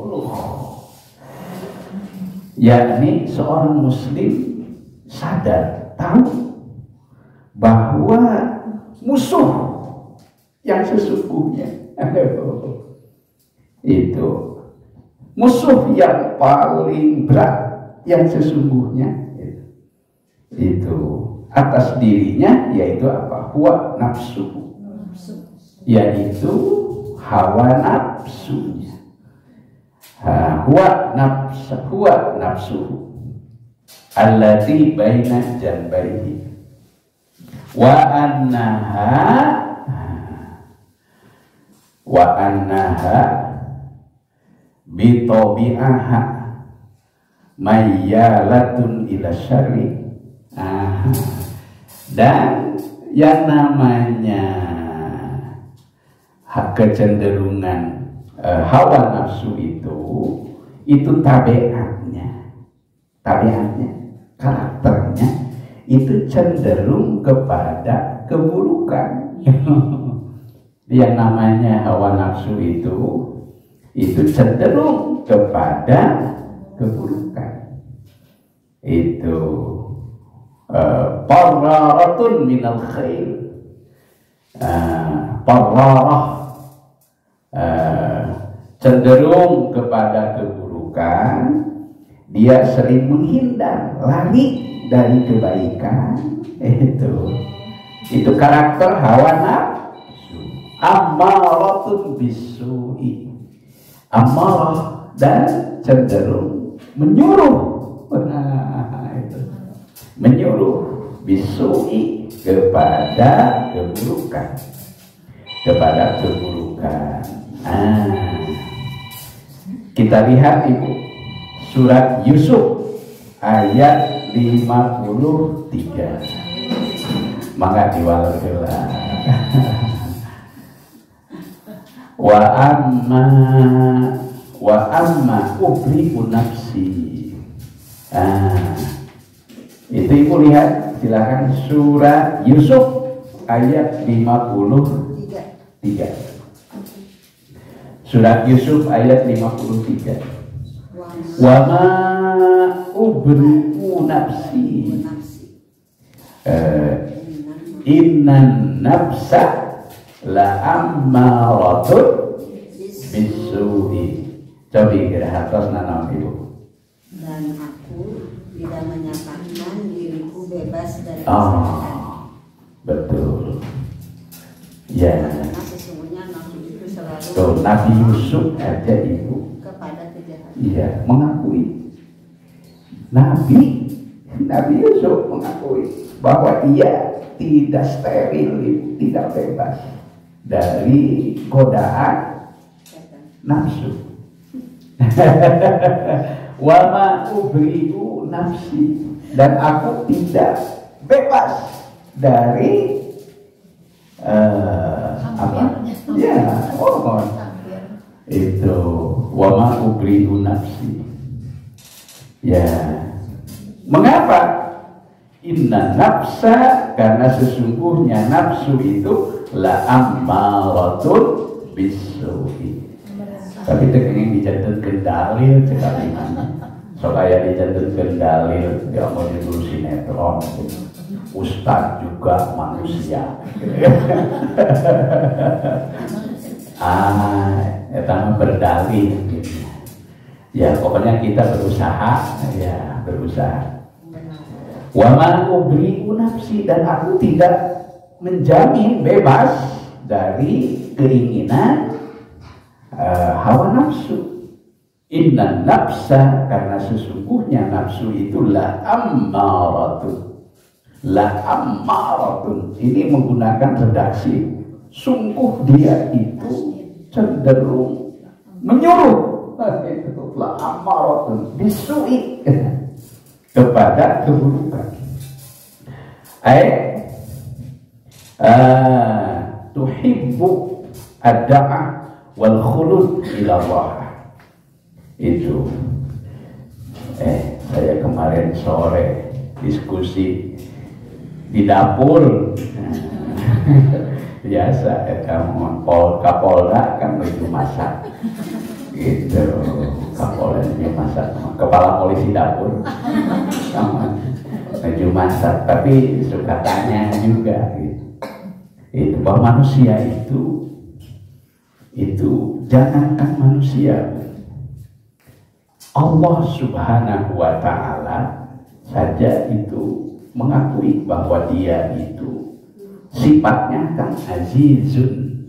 [SPEAKER 1] yakni seorang muslim sadar, tahu bahwa musuh yang sesungguhnya itu musuh yang paling berat yang sesungguhnya itu atas dirinya, yaitu apa? Huwa nafsu, yaitu hawa nafsunya. Huwa nafsu allati baina janbaihi wa annaha bitabi'aha mayyalatun ila syarri. Dan yang namanya kecenderungan hawa nafsu itu tabiatnya, karakternya itu cenderung kepada keburukan. Yang namanya hawa nafsu itu cenderung kepada keburukan. Itu parraratun minal khair, parrarah cenderung kepada keburukan, dia sering menghindar, lari dari kebaikan. Itu karakter hawa nafsu. Ammaratun bisu'i, ammarah dan cenderung menyuruh, menyuruh bisu'i kepada keburukan, kita lihat Ibu surat Yusuf ayat 53. Maka diwalalah wa amma ubri'u nafsi. Itu Ibu lihat, silakan surat Yusuf ayat 53. Surat Yusuf ayat 53. Wa ma ubri'u nafsi innan nafsa la ammaratun bisu'i. Coba kira hartos nanam Ibu.
[SPEAKER 3] Dan aku tidak menyatakan diriku bebas dari kesalahan.
[SPEAKER 1] Betul. Ya.
[SPEAKER 3] Karena sesungguhnya nafsu itu selalu
[SPEAKER 1] Tuh, Nabi Yusuf aja Ibu
[SPEAKER 3] kepada kejahatan.
[SPEAKER 1] iya mengakui, Nabi Yusuf mengakui bahwa ia tidak steril, tidak bebas dari godaan nafsu. Wa ma ubri'u nafsi, dan aku tidak bebas dari apa? Ya, itu wa ma ubri'u nafsi. Ya, mengapa? Inna nafsa, karena sesungguhnya nafsu itu la ammaratun bisu'i. Tapi teknik dijantunkan dalil sekali supaya dijantunkan dalil, dia mau dulu sinetron. Ustadz juga manusia. Itu berdalil. Ya pokoknya kita berusaha, ya berusaha. Wa ma ubri'u nafsi, dan aku tidak menjamin bebas dari keinginan hawa nafsu. Inna nafsa, karena sesungguhnya nafsu itu la ammaratun. La ammaratun ini menggunakan redaksi sungguh dia itu cenderung menyuruh itu la amaratun bisu'i kepada keburukan. Tuhibbu ad-da'ah wal khulud ila Allah. Itu saya kemarin sore diskusi di dapur. Biasa kamu Kapolda kan begitu masak gitu, Kapolda itu masak, kepala polisi dapur sama baju masak, tapi suka tanya juga gitu. Itu bahwa manusia itu jangankan manusia, Allah Subhanahu wa Ta'ala saja itu mengakui bahwa dia itu sifatnya kan azizun,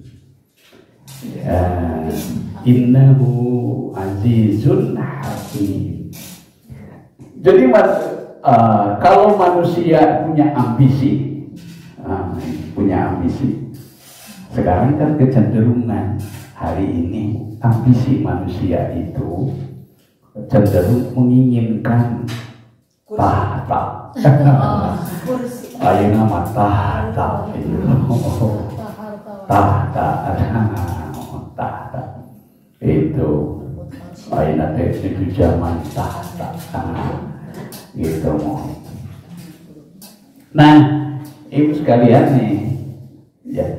[SPEAKER 1] innahu azizun hakim. Jadi kalau manusia punya ambisi, sekarang kan kecenderungan hari ini ambisi manusia itu cenderung menginginkan tahta. Ayo nama tahta itu, tahta itu, ayo nanti itu zaman tahta, gitu mau. Nah, ibu sekalian nih, ya,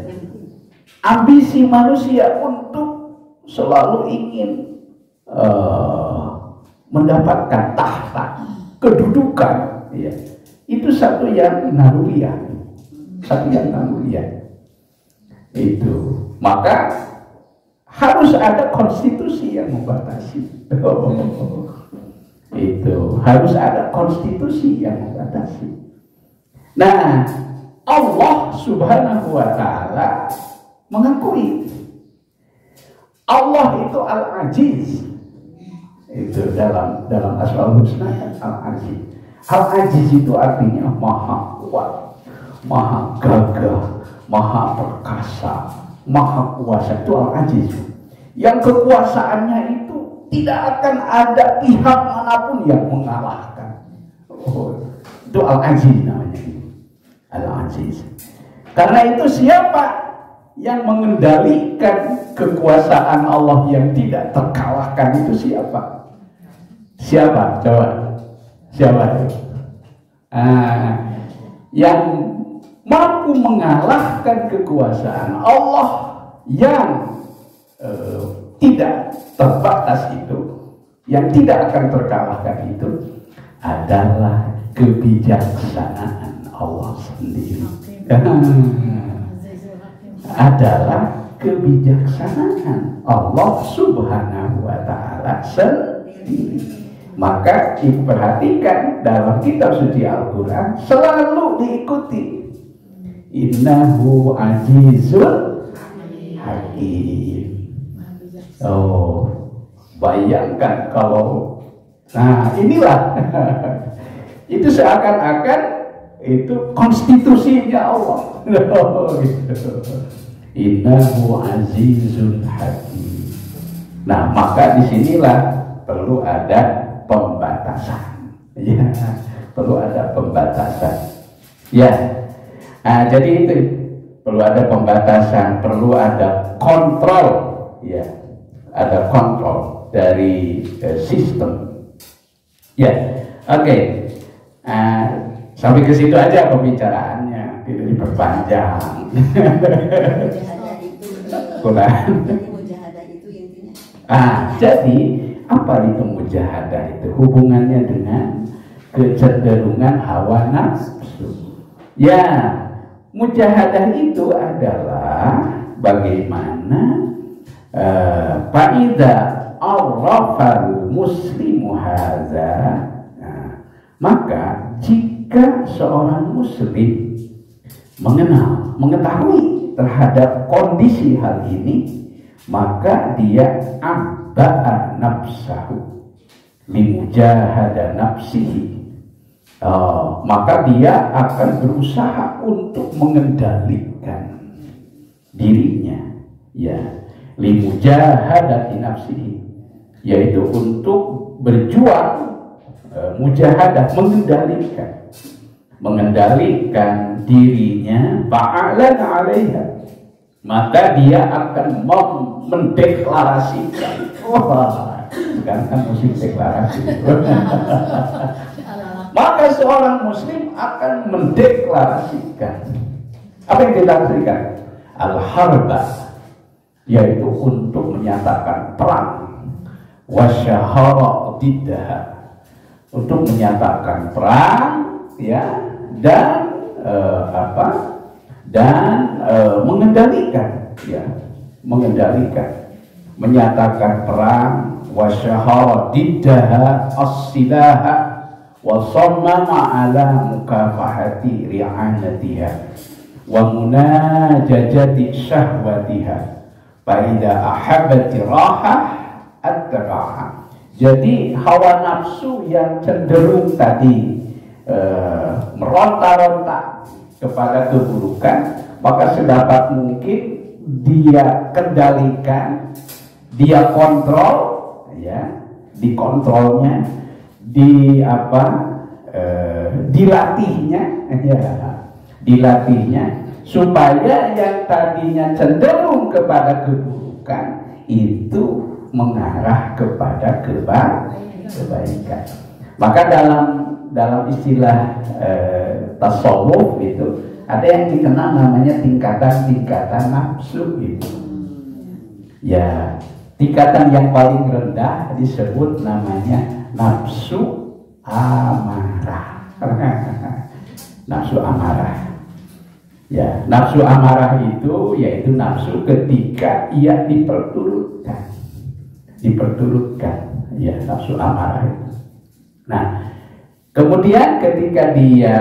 [SPEAKER 1] ambisi manusia untuk selalu ingin mendapatkan tahta, kedudukan, ya. Itu satu yang naluriah, itu. Maka harus ada konstitusi yang membatasi. Itu harus ada konstitusi yang membatasi. Nah, Allah Subhanahu wa Ta'ala mengakui Allah itu Al-Aziz. Itu dalam Asmaul Husna Al-Aziz. Al-Aziz itu artinya maha kuat, maha gagah, maha perkasa, maha kuasa. Itu Al-Aziz. Yang kekuasaannya itu tidak akan ada pihak manapun yang mengalahkan. Itu Al-Aziz namanya. Al-Aziz. Karena itu siapa yang mengendalikan kekuasaan Allah yang tidak terkalahkan itu siapa? Siapa? Coba. Siapa itu? Yang mampu mengalahkan kekuasaan Allah yang tidak terbatas itu, yang tidak akan terkalahkan itu adalah kebijaksanaan Allah sendiri. Adalah kebijaksanaan Allah Subhanahu wa Ta'ala sendiri. Maka diperhatikan dalam kitab suci Al-Quran selalu diikuti. Innahu azizun hakim. Oh, bayangkan kalau, nah inilah itu seakan-akan itu konstitusinya Allah. Innahu azizun hakim. Nah, maka disinilah perlu ada pembatasan, ya, perlu ada pembatasan, ya. Jadi itu perlu ada pembatasan, perlu ada kontrol, ya, ada kontrol dari sistem, ya. Oke. Sampai ke situ aja pembicaraannya, tidak diperpanjang. Jadi apa itu mujahadah itu? Hubungannya dengan kecenderungan hawa nafsu. Ya, mujahadah itu adalah bagaimana fa'idza arrafal muslimu hadza, maka jika seorang muslim mengetahui terhadap kondisi hal ini, maka dia abba'a nafsahu limujahada nafsihi, maka dia akan berusaha untuk mengendalikan dirinya, ya, limujahadati nafsihi, yaitu untuk berjuang, mujahadah, mengendalikan dirinya, fa'alan 'alaiha, maka dia akan mendeklarasikan. Sekarang kan musik deklarasi. Maka seorang muslim akan mendeklarasikan. Apa yang dideklarasikan? Al-harba, yaitu untuk menyatakan perang. Wasyahara diddaha, untuk menyatakan perang, ya, dan mengendalikan, ya, menyatakan perang. Wasyahara diddaha as-silaha wa sammama ala mukafahati ri'anatiha wa munajajati syahwatiha fa idza ahabbati rahah atba'aha. Jadi hawa nafsu yang cenderung tadi meronta-ronta kepada keburukan, maka sedapat mungkin dia kendalikan, dia kontrol, ya, dikontrolnya, dilatihnya supaya yang tadinya cenderung kepada keburukan itu mengarah kepada kebaikan. Maka dalam istilah tasawuf itu ada yang dikenal namanya tingkatan-tingkatan nafsu itu. Ya, tingkatan yang paling rendah disebut namanya nafsu amarah. Nafsu amarah. Ya, nafsu amarah itu yaitu nafsu ketika ia diperturutkan. Ya, nafsu amarah itu. Nah, kemudian ketika dia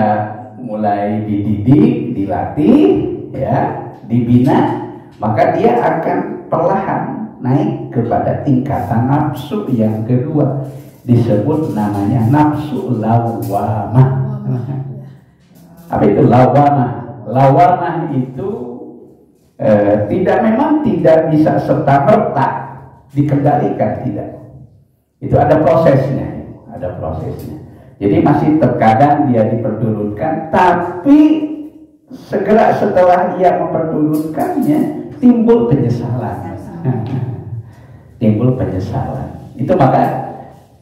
[SPEAKER 1] mulai dididik, dilatih, ya, dibina, maka dia akan perlahan naik kepada tingkatan nafsu yang kedua, disebut namanya nafsu lawamah. Apa itu lawamah? Lawamah itu tidak bisa serta-merta dikendalikan, tidak. Itu ada prosesnya. Jadi masih terkadang dia diperturutkan, tapi segera setelah ia memperturutkannya timbul penyesalan. Itu maka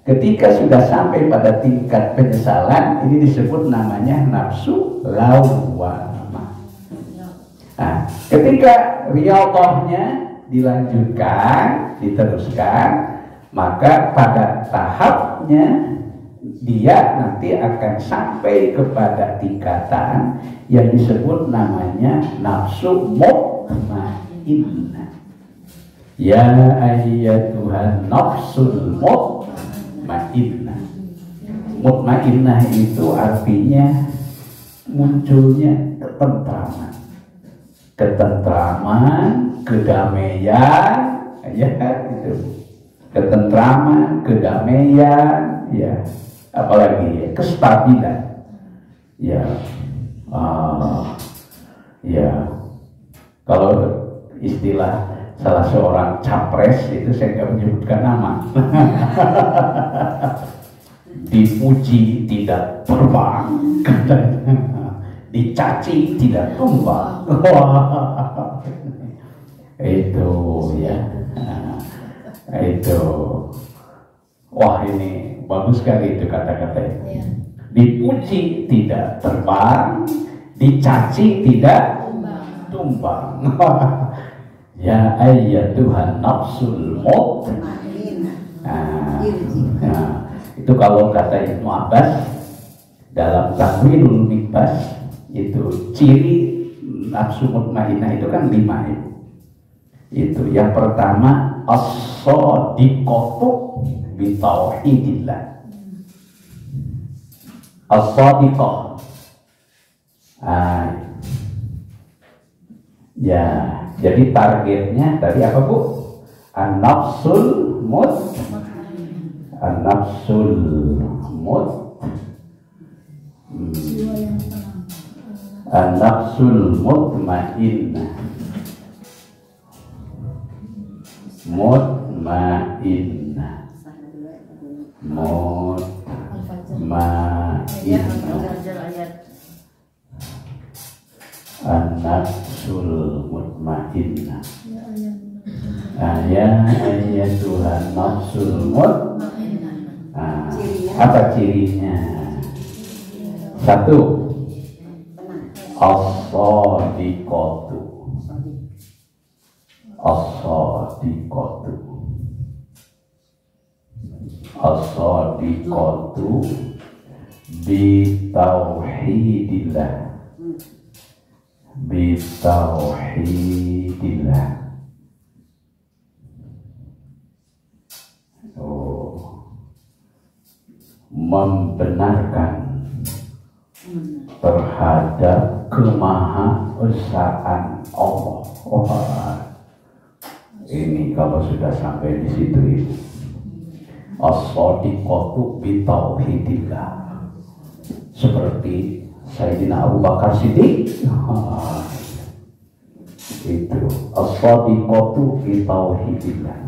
[SPEAKER 1] ketika sudah sampai pada tingkat penyesalan, ini disebut namanya nafsu lawamah. Nah, ketika riyadhahnya dilanjutkan, diteruskan, maka pada tahapnya dia nanti akan sampai kepada tingkatan yang disebut namanya nafsu mutmainnah. Ya ayyatuhan nafsul mutmainnah. Mutmainnah itu artinya munculnya ketentraman, kedamaian, ya, itu. Ketentraman, kedamaian, ya, apalagi ya, kestabilan, ya, ya. Kalau istilah salah seorang capres itu, saya nggak menyebutkan nama. Dipuji tidak terbang, dicaci tidak tumbang. Itu ya, itu. Wah, ini bagus sekali itu kata-kata itu. Dipuji tidak terbang, dicaci tidak tumbang. Ya ayyatuhan nafsul mutmainnah. Itu kalau kata Ibnu Abbas dalam Takwinul Mikbas, itu ciri nafsu mutmainnah itu kan 5 itu. Itu yang pertama as-shadiqatu bi tauhidillah. As-shadiqah. Ya, jadi targetnya tadi apa, Bu? An-nafsul mutmainnah. mutmainnah, mutmainnah, an-nafsul mutmainnah, Tuhan nafsul mutmainnah. Apa cirinya? Satu, as-sadiqatu, as-sadiqatu, as-sadiqatu bitauhidillah, bitauhidillah. Membenarkan terhadap kemahaesaan Allah. Ini kalau sudah sampai di situ itu as-sadiqatu bitauhidillah, seperti Sayyidina Abu Bakar Siddiq. Itu as-sadiqatu bitauhidillah.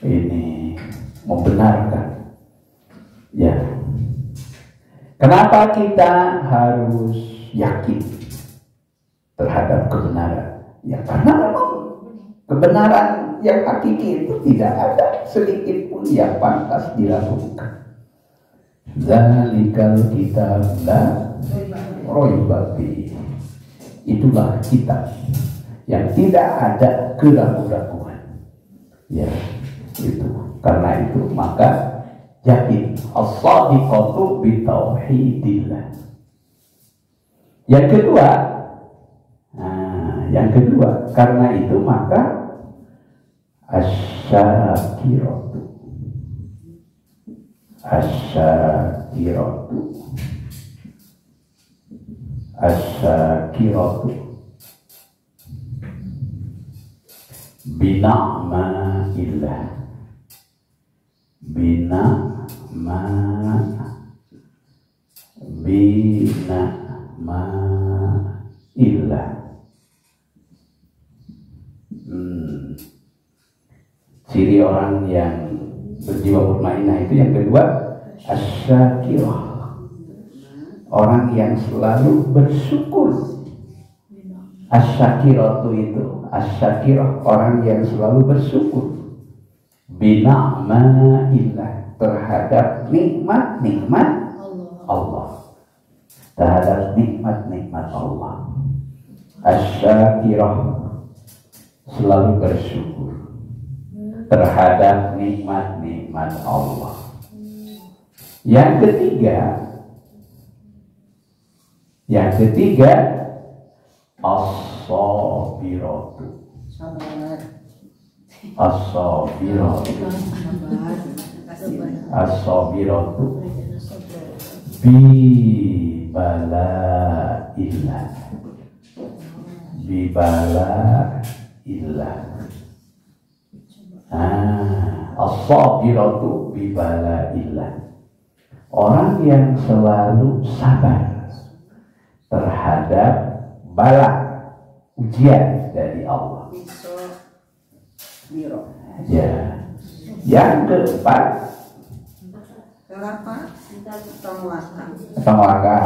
[SPEAKER 1] Ini membenarkan. Ya. Kenapa kita harus yakin terhadap kebenaran? Ya karena memang kebenaran yang hakiki itu tidak ada sedikit pun yang pantas diragukan. Zalikal kitab la raiba fihi. Itulah kitab yang tidak ada keraguan-raguan. Ya, itu. Karena itu maka yakin as-sadiqatu bitauhidillah. Yang kedua, karena itu maka asyakiratu, asyakiratu, asyakiratu bina'ma'illah, bina'ma'illah. Ciri orang yang berjiwa mutmainnah itu yang kedua, asyakirah, orang yang selalu bersyukur. Asyakiratu itu, asyakirah, orang yang selalu bersyukur. Bina'ma'illah, terhadap nikmat-nikmat Allah, terhadap nikmat-nikmat Allah. Asyakirah, selalu bersyukur terhadap nikmat-nikmat Allah. Yang ketiga, as-sabiratu, as-sabiratu, as-sabiratu bi bala'illah, bi bala'illah. As-sabiratu bi bala'illah, orang yang selalu sabar terhadap bala, ujian dari Allah. Ya. Yang keempat, tongwaka.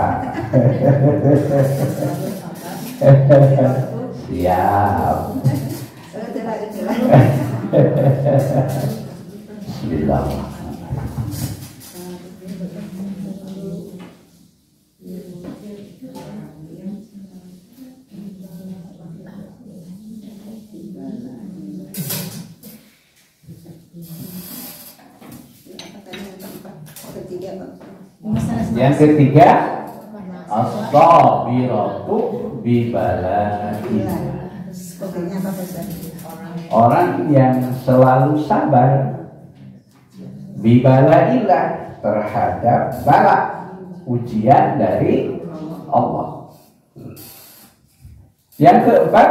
[SPEAKER 1] Siap. Bismillahirrahmanirrahim. Yang ketiga, as-sabiratu bi bala'illah, orang yang selalu sabar bi bala'illah, terhadap bala, ujian dari Allah. Yang keempat,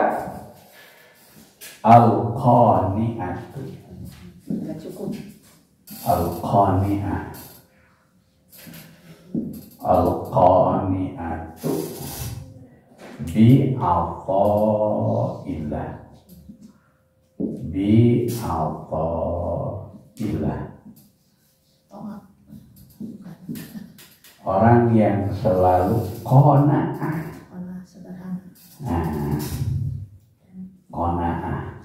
[SPEAKER 1] al-qani'atu, al-qani'ah, al-qani'atu bi ata'illah, bi ataillah.
[SPEAKER 2] To'at. Bukan.
[SPEAKER 1] Orang yang selalu qanaah.
[SPEAKER 2] Karena sederhana.
[SPEAKER 1] Nah, qanaah.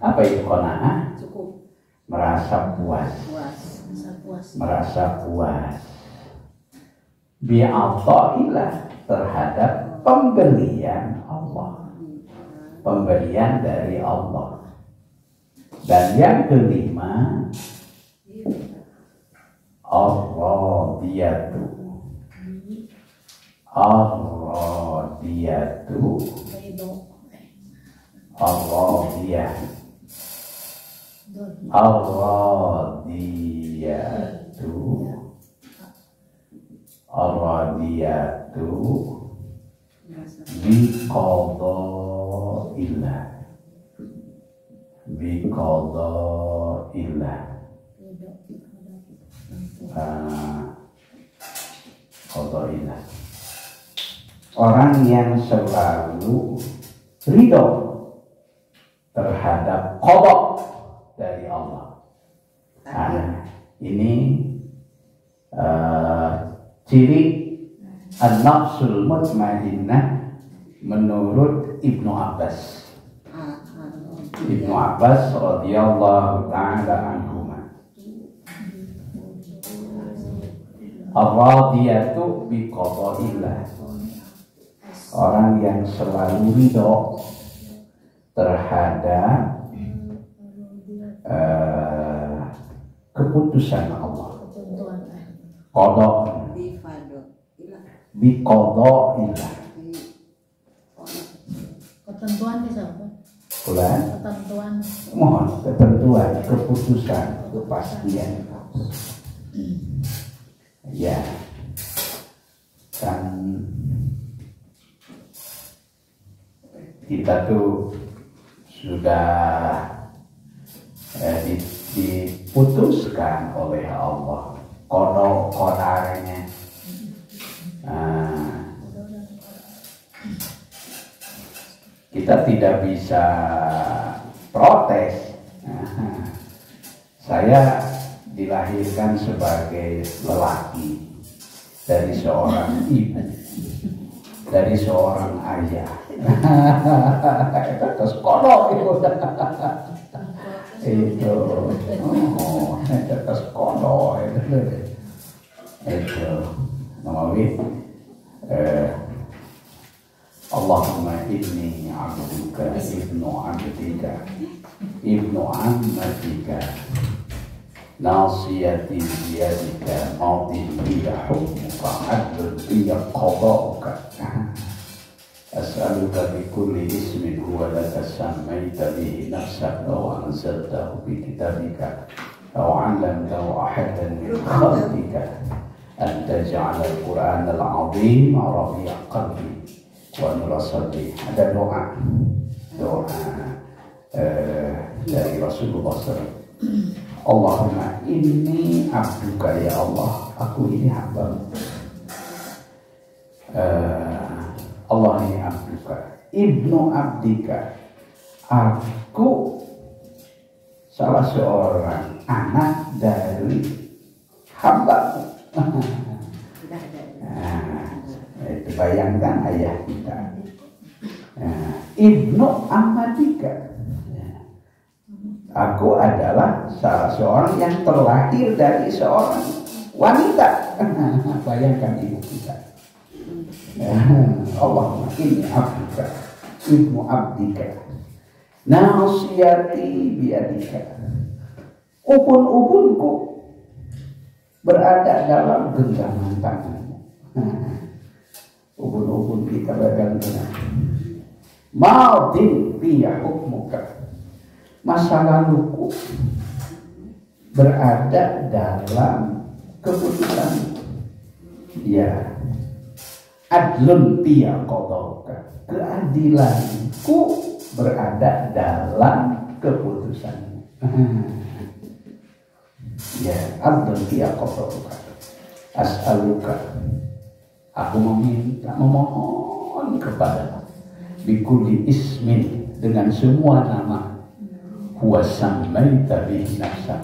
[SPEAKER 1] Apa itu qanaah?
[SPEAKER 3] Cukup
[SPEAKER 1] Merasa puas.
[SPEAKER 3] puas.
[SPEAKER 2] Bisa puas.
[SPEAKER 1] Merasa puas. Bi ataillah, terhadap pemberian Allah. Pemberian dari Allah. Dan yang kelima, ar-radiyatu. Ar-radiyatu.
[SPEAKER 2] Ridho.
[SPEAKER 1] Ar-radiyah.
[SPEAKER 2] Dol.
[SPEAKER 1] Ar-radiyatu. Ar-radiyatu biqadaillah. Biqadaillah.
[SPEAKER 2] Ridho.
[SPEAKER 1] Qadaillah. Orang yang selalu ridho terhadap qada dari Allah. Nah, ini ciri an-nafsul mutmainnah menurut Ibnu Abbas. Ibnu Abbas radhiyallahu ta'ala anhuma. Ar-radiyatu biqadaillah. Orang yang selalu ridho terhadap keputusan Allah.
[SPEAKER 2] Ketentuan.
[SPEAKER 1] Qada biqadaillah.
[SPEAKER 2] Ketentuan bisa apa?
[SPEAKER 1] Bulan
[SPEAKER 2] Ketentuan.
[SPEAKER 1] mohon ketentuan, keputusan, kepastian. Ya, kan kita tuh sudah diputuskan oleh Allah kodarnya. Kita tidak bisa protes. Saya dilahirkan sebagai lelaki dari seorang ibu, dari seorang ayah. Terus kono itu, terus kono itu, namanya Allahumma inni abduka ibnu abdika ibnu ammatika nasiyati biyadika maudin biya hukmuka adlun biya qada'uka as'aluka bikulli ismin huwa laka sammaita bihi nafsaka wa anzaltahu bi kitabika aw 'allamtahu ahadan min khalqika an taj'ala al-Qur'an al-'azim rabi'a qalbi wa nura sadri. Ada doa dari Rasulullah SAW. Allahumma inni abduka, ya Allah, aku ini hamba. Allah ini abduka, ibnu abdika, aku salah seorang anak dari hamba. Itu bayangkan ayah kita. Ibnu amatika, aku adalah salah seorang yang terlahir dari seorang wanita. Bayangkan ibu kita. Allahumma inni abduka ibnu abdika nasiyati biyadika, ubun-ubunku berada dalam genggaman tanganmu. Ubun-ubun kita bergantungan. Maudin biya hukmuka, masa laluku berada dalam keputusan. Ya, adlun biya qadauka, keadilanku berada dalam keputusanmu. Ya, adlun biya qadauka, as'aluka, aku meminta, memohon kepada bikulli ismin, dengan semua nama. Huwa sammaita bihi nafsak,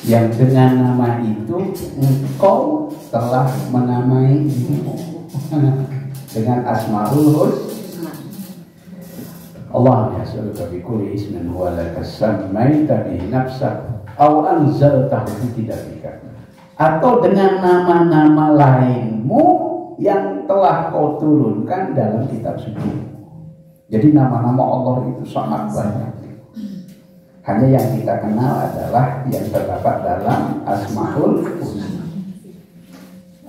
[SPEAKER 1] yang dengan nama itu engkau telah menamai dirimu dengan Asmaul Husna. Allah yas'aluka bi kulli ismin huwa laka sammaita bihi nafsak aw anzaltahu fi kitabika, atau dengan nama-nama lainmu yang telah kau turunkan dalam kitab suci. Jadi nama-nama Allah itu sangat banyak. Hanya yang kita kenal adalah yang terdapat dalam Asmaul Husna.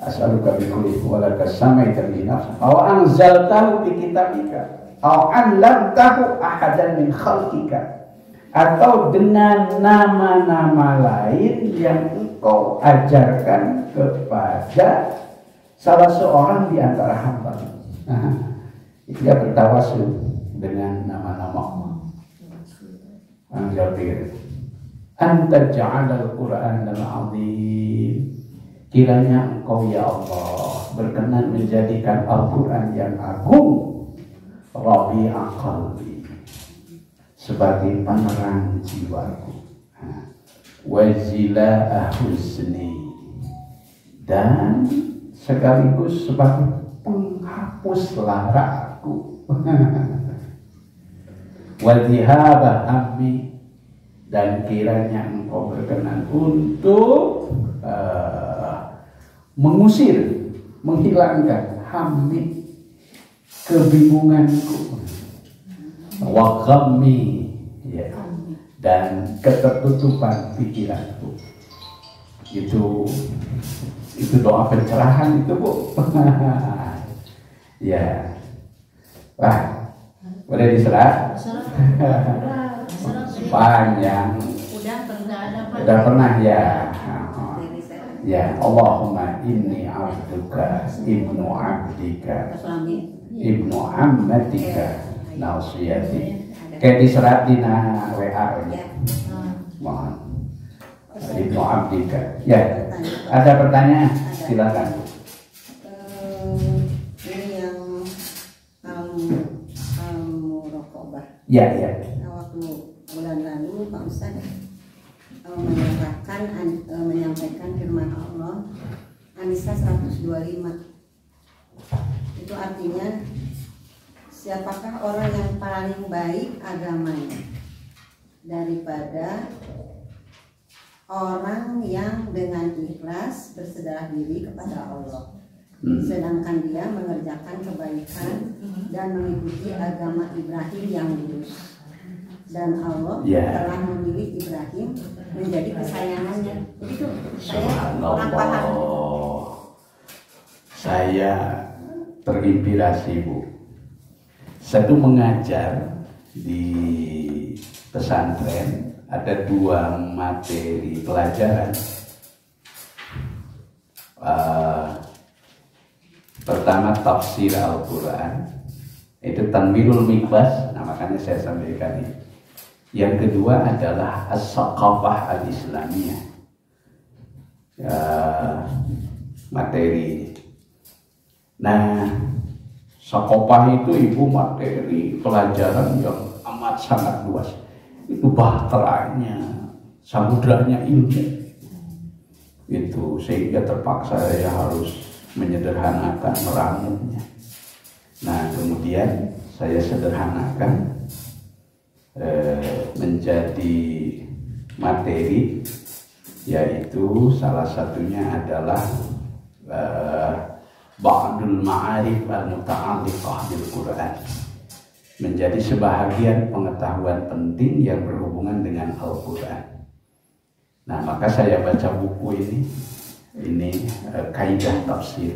[SPEAKER 1] As'aluka bi kulli wa laka sammaita bihi nafsak aw anzaltahu fi kitabika aw 'allamtahu ahadan min khalqika, atau dengan nama-nama lain yang engkau ajarkan kepada salah seorang di antara hamba. Dia bertawasul dengan nama-nama Allah. Anta ja'alal Qur'an al-azim, kiranya engkau ya Allah berkenan menjadikan Al-Quran yang agung Rabi'a qalbi, sebagai penerang jiwaku, wa zilaa husni, dan sekaligus sebagai penghapus laraku, wa dhihaba hammi, dan kiranya engkau berkenan untuk mengusir, menghilangkan hammi, kebingunganku, wa ghammi, ya, dan ketertutupan pikiranku. Itu doa pencerahan itu, Bu. Ya. Wah, boleh diserah? Panjang. Udah pernah ya. Ya, Allahumma inni abduka ibnu abdika ibnu ammatika nasiyati. Kayak diserah dina WA ya. Mohon. Ibnu abdika. Ya. Ada pertanyaan? Silakan.
[SPEAKER 3] Ini yang muraqabah.
[SPEAKER 1] Ya, ya.
[SPEAKER 3] Waktu bulan lalu Pak Ustadz menyampaikan firman Allah An-Nisa 125. Itu artinya, siapakah orang yang paling baik agamanya daripada orang yang dengan ikhlas berserah diri kepada Allah, sedangkan dia mengerjakan kebaikan dan mengikuti agama Ibrahim yang lurus, dan Allah telah memilih Ibrahim menjadi kesayangannya. Begitu. Saya kurang paham.
[SPEAKER 1] Saya terinspirasi, Bu. Saya tuh mengajar di pesantren, ada 2 materi pelajaran. Pertama tafsir Al-Quran, itu Tanwirul Mikbas, nah makanya saya sampaikan ini. Yang kedua adalah As-Saqafah Al-Islamiyah, materi ini. Nah, Saqafah itu ibu materi pelajaran yang amat sangat luas. Itu bahteranya, samudranya ilmu. Itu sehingga terpaksa saya harus menyederhanakan, meramunya. Nah, kemudian saya sederhanakan menjadi materi, yaitu salah satunya adalah Ba'dul Ma'arif Al-Muta'alliqah bil Quran, menjadi sebahagian pengetahuan penting yang berhubungan dengan Al-Quran. Nah, maka saya baca buku ini kaidah tafsir.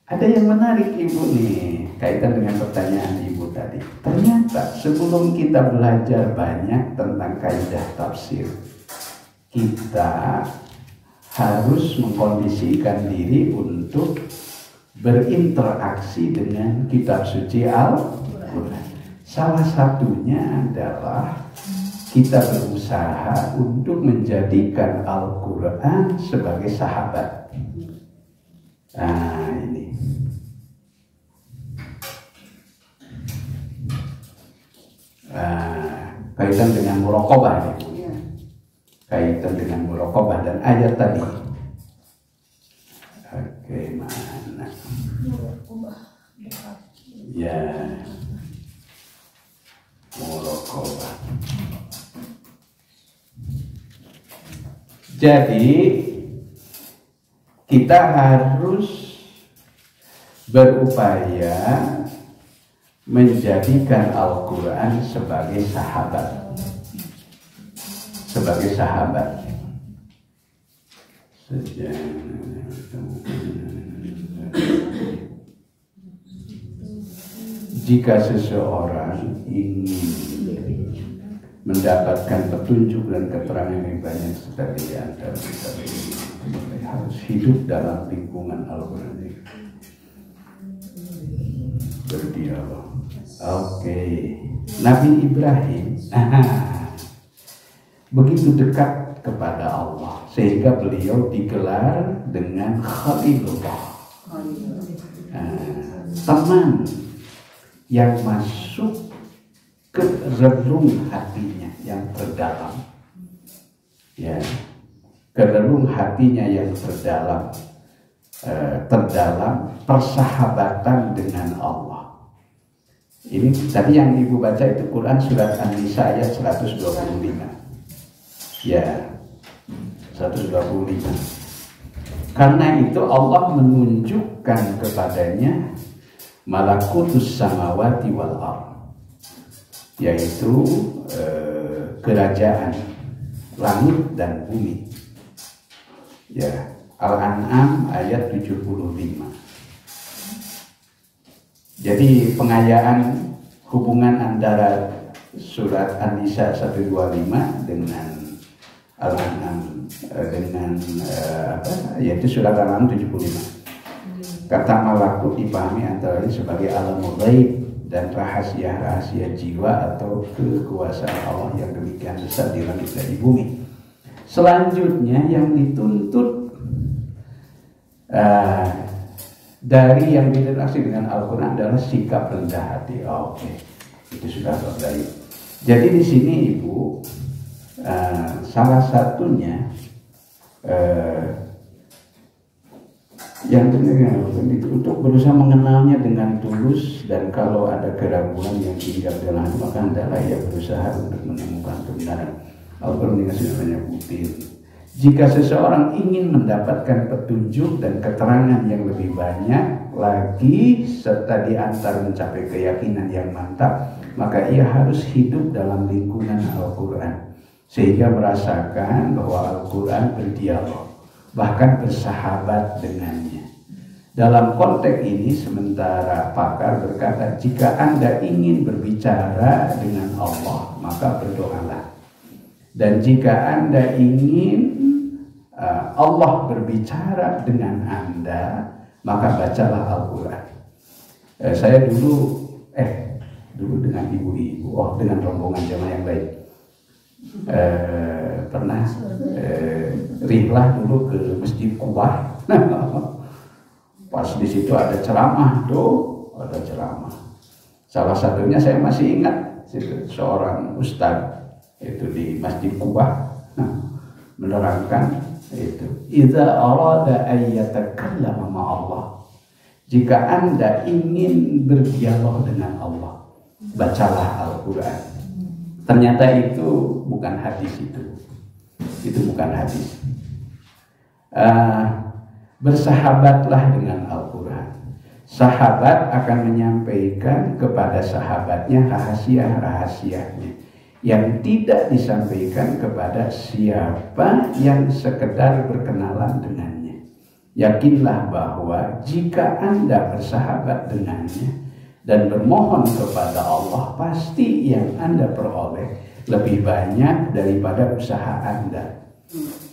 [SPEAKER 1] Ada yang menarik, Ibu, nih, kaitan dengan pertanyaan Ibu tadi. Ternyata sebelum kita belajar banyak tentang kaidah tafsir, kita harus mengkondisikan diri untuk berinteraksi dengan kitab suci Al-Quran. Salah satunya adalah kita berusaha untuk menjadikan Al-Quran sebagai sahabat. Nah, ini kaitan dengan muraqabah,
[SPEAKER 3] Ya.
[SPEAKER 1] kaitan dengan muraqabah dan ayat tadi. Oke, mana? Ya, muraqabah. Jadi kita harus berupaya menjadikan Al-Quran sebagai sahabat, jika seseorang ingin mendapatkan petunjuk dan keterangan yang banyak seperti antara kita ini, harus hidup dalam lingkungan Al-Quran, berdialog. Oke, Nabi Ibrahim begitu dekat kepada Allah sehingga beliau digelar dengan Khalilullah, teman yang masuk ke relung hatinya yang terdalam, ya, ke relung hatinya yang terdalam, terdalam persahabatan dengan Allah. Ini tadi yang Ibu baca itu Quran surat An-Nisa ayat 125. Ya, 125. Karena itu Allah menunjukkan kepadanya malakutus samawati wal ardh, yaitu kerajaan langit dan bumi. Ya, Al-An'am ayat 75. Jadi pengayaan hubungan antara surat An-Nisa 125 dengan Al-An'am yaitu surat Al-An'am 75. Kata malakut dipahami antara lain sebagai alamul ghaib dan rahasia-rahasia jiwa atau kekuasaan Allah yang demikian besar di langit dan di bumi. Selanjutnya yang dituntut dari yang berinteraksi dengan Al-Quran adalah sikap rendah hati. Oke, itu sudah baik. Jadi di sini Ibu, salah satunya yang penting itu untuk berusaha mengenalnya dengan tulus, dan kalau ada keraguan yang tinggal dalam hati maka hendaklah ia berusaha untuk menemukan kebenaran. Al-Quran dikasih namanya bukti. Jika seseorang ingin mendapatkan petunjuk dan keterangan yang lebih banyak lagi serta diantar mencapai keyakinan yang mantap, maka ia harus hidup dalam lingkungan Al-Quran sehingga merasakan bahwa Al-Quran berdialog, bahkan bersahabat dengannya. Dalam konteks ini sementara pakar berkata, jika Anda ingin berbicara dengan Allah maka berdoalah, dan jika Anda ingin Allah berbicara dengan Anda maka bacalah Al-Quran. Saya dulu dengan ibu-ibu, dengan rombongan jamaah yang lain, pernah rihlah dulu ke Masjid Kubah. Pas di situ ada ceramah ada ceramah. Salah satunya saya masih ingat, seorang ustadz itu di Masjid Kubah menerangkan itu, idza arada ayyatakallama ma Allah, jika Anda ingin berdialog dengan Allah, bacalah Al-Quran. Ternyata itu bukan hadis, itu bukan hadis. Bersahabatlah dengan Al-Quran. Sahabat akan menyampaikan kepada sahabatnya rahasia-rahasianya yang tidak disampaikan kepada siapa yang sekedar berkenalan dengannya. Yakinlah bahwa jika Anda bersahabat dengannya dan bermohon kepada Allah, pasti yang Anda peroleh lebih banyak daripada usaha Anda.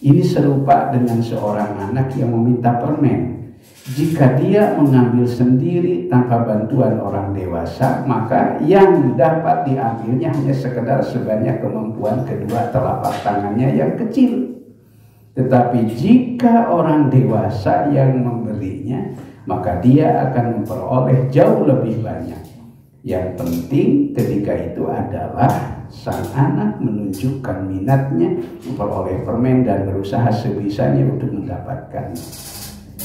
[SPEAKER 1] Ini serupa dengan seorang anak yang meminta permen. Jika dia mengambil sendiri tanpa bantuan orang dewasa, maka yang dapat diambilnya hanya sekedar sebanyak kemampuan kedua telapak tangannya yang kecil. Tetapi jika orang dewasa yang memberinya, maka dia akan memperoleh jauh lebih banyak. Yang penting ketika itu adalah sang anak menunjukkan minatnya memperoleh permen dan berusaha sebisanya untuk mendapatkan.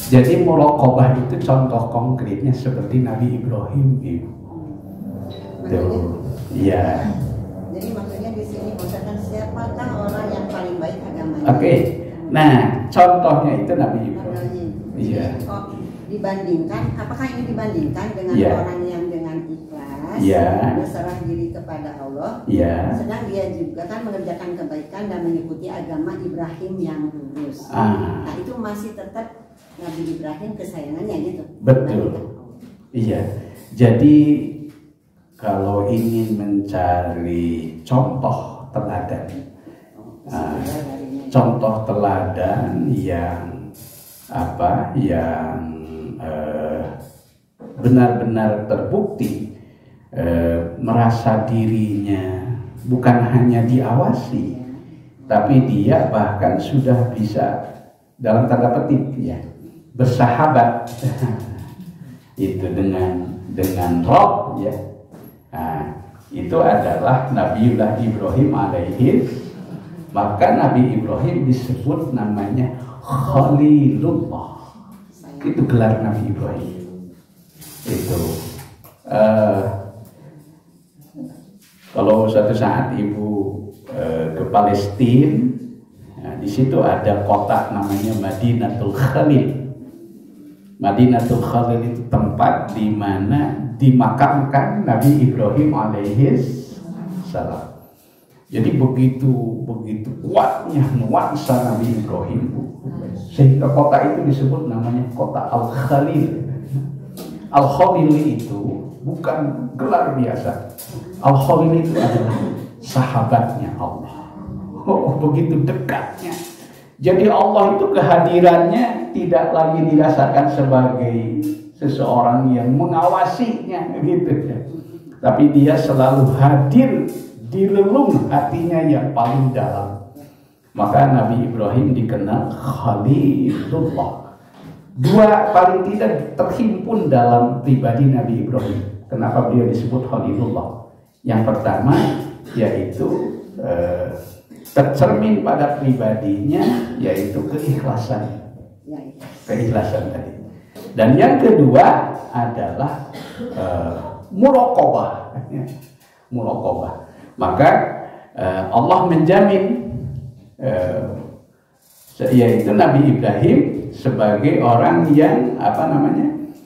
[SPEAKER 1] Jadi muraqabah itu contoh konkretnya seperti Nabi Ibrahim, Ibu. Tuh, ya.
[SPEAKER 3] Jadi maksudnya di sini misalkan siapakah orang yang paling baik agamanya?
[SPEAKER 1] Oke. Nah, contohnya itu Nabi Ibrahim. Iya.
[SPEAKER 3] Oh, dibandingkan, apakah ini dibandingkan dengan orang yang dengan ikhlas berserah diri kepada Allah, sedang dia juga kan mengerjakan kebaikan dan mengikuti agama Ibrahim yang lurus. Nah itu masih tetap Nabi Ibrahim kesayangannya gitu.
[SPEAKER 1] Betul. Iya. Jadi kalau ingin mencari contoh teladan, contoh teladan yang benar-benar terbukti merasa dirinya bukan hanya diawasi, tapi dia bahkan sudah bisa dalam tanda petik ya bersahabat itu dengan Rob ya. Nah, itu adalah Nabiullah Ibrahim alaihi. Maka Nabi Ibrahim disebut namanya Khalilullah. Itu gelar Nabi Ibrahim. Itu kalau suatu saat Ibu ke Palestina, nah, di situ ada kota namanya Madinatul Khalil. Madinatul Khalil itu tempat di mana dimakamkan Nabi Ibrahim alaihis salam. Jadi begitu kuatnya nuansa Nabi Ibrahim sehingga kota itu disebut namanya kota Al-Khalil. Al-Khalil itu bukan gelar biasa. Al-Khalil itu adalah sahabatnya Allah. Oh, begitu dekatnya. Jadi Allah itu kehadirannya tidak lagi dirasakan sebagai seseorang yang mengawasinya gitu ya. Tapi dia selalu hadir di relung hatinya yang paling dalam. Maka Nabi Ibrahim dikenal Khalilullah. Dua paling tidak terhimpun dalam pribadi Nabi Ibrahim. Kenapa beliau disebut Khalilullah? Yang pertama yaitu tercermin pada pribadinya yaitu keikhlasan. Keikhlasan tadi. Dan yang kedua adalah muraqabah. Muraqabah. Maka Allah menjamin yaitu Nabi Ibrahim sebagai orang yang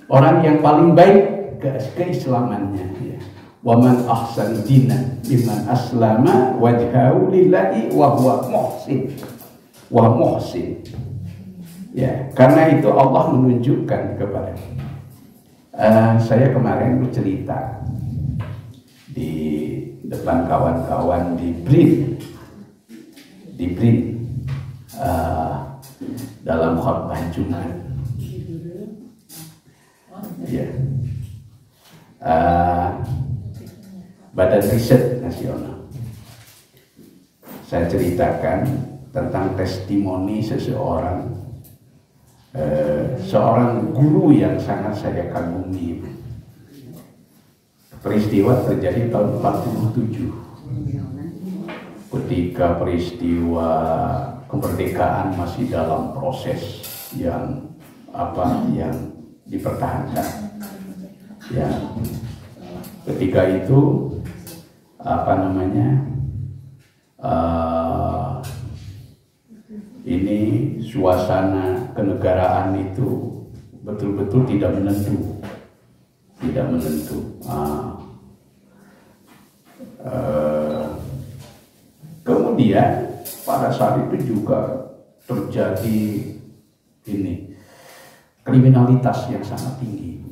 [SPEAKER 1] orang yang paling baik keislamannya. Wa man ahsan dinan mimman aslama wajhahu lillahi wa huwa muhsin. Ya, karena itu Allah menunjukkan kepada saya kemarin bercerita di depan kawan-kawan di BRIN dalam khutbah Jumat. Ya. Badan Riset Nasional. Saya ceritakan tentang testimoni seorang guru yang sangat saya kagumi. Peristiwa terjadi tahun 47. Ketika peristiwa kemerdekaan masih dalam proses yang dipertahankan. Ya. Ketika itu ini suasana kenegaraan itu betul-betul tidak menentu. Kemudian pada saat itu juga terjadi kriminalitas yang sangat tinggi.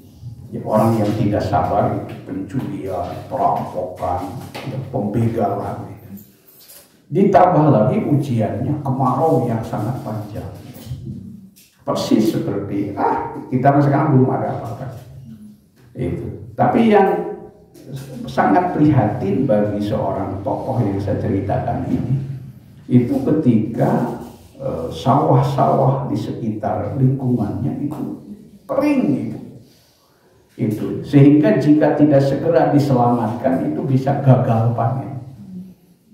[SPEAKER 1] Ya, orang yang tidak sabar, pencurian, perampokan, pembegalan. Ditambah lagi ujiannya kemarau yang sangat panjang. Persis seperti kita sekarang belum ada apa-apa. Itu. Tapi yang sangat prihatin bagi seorang tokoh yang saya ceritakan ini, itu ketika sawah-sawah di sekitar lingkungannya itu kering gitu. Itu sehingga jika tidak segera diselamatkan itu bisa gagal panen.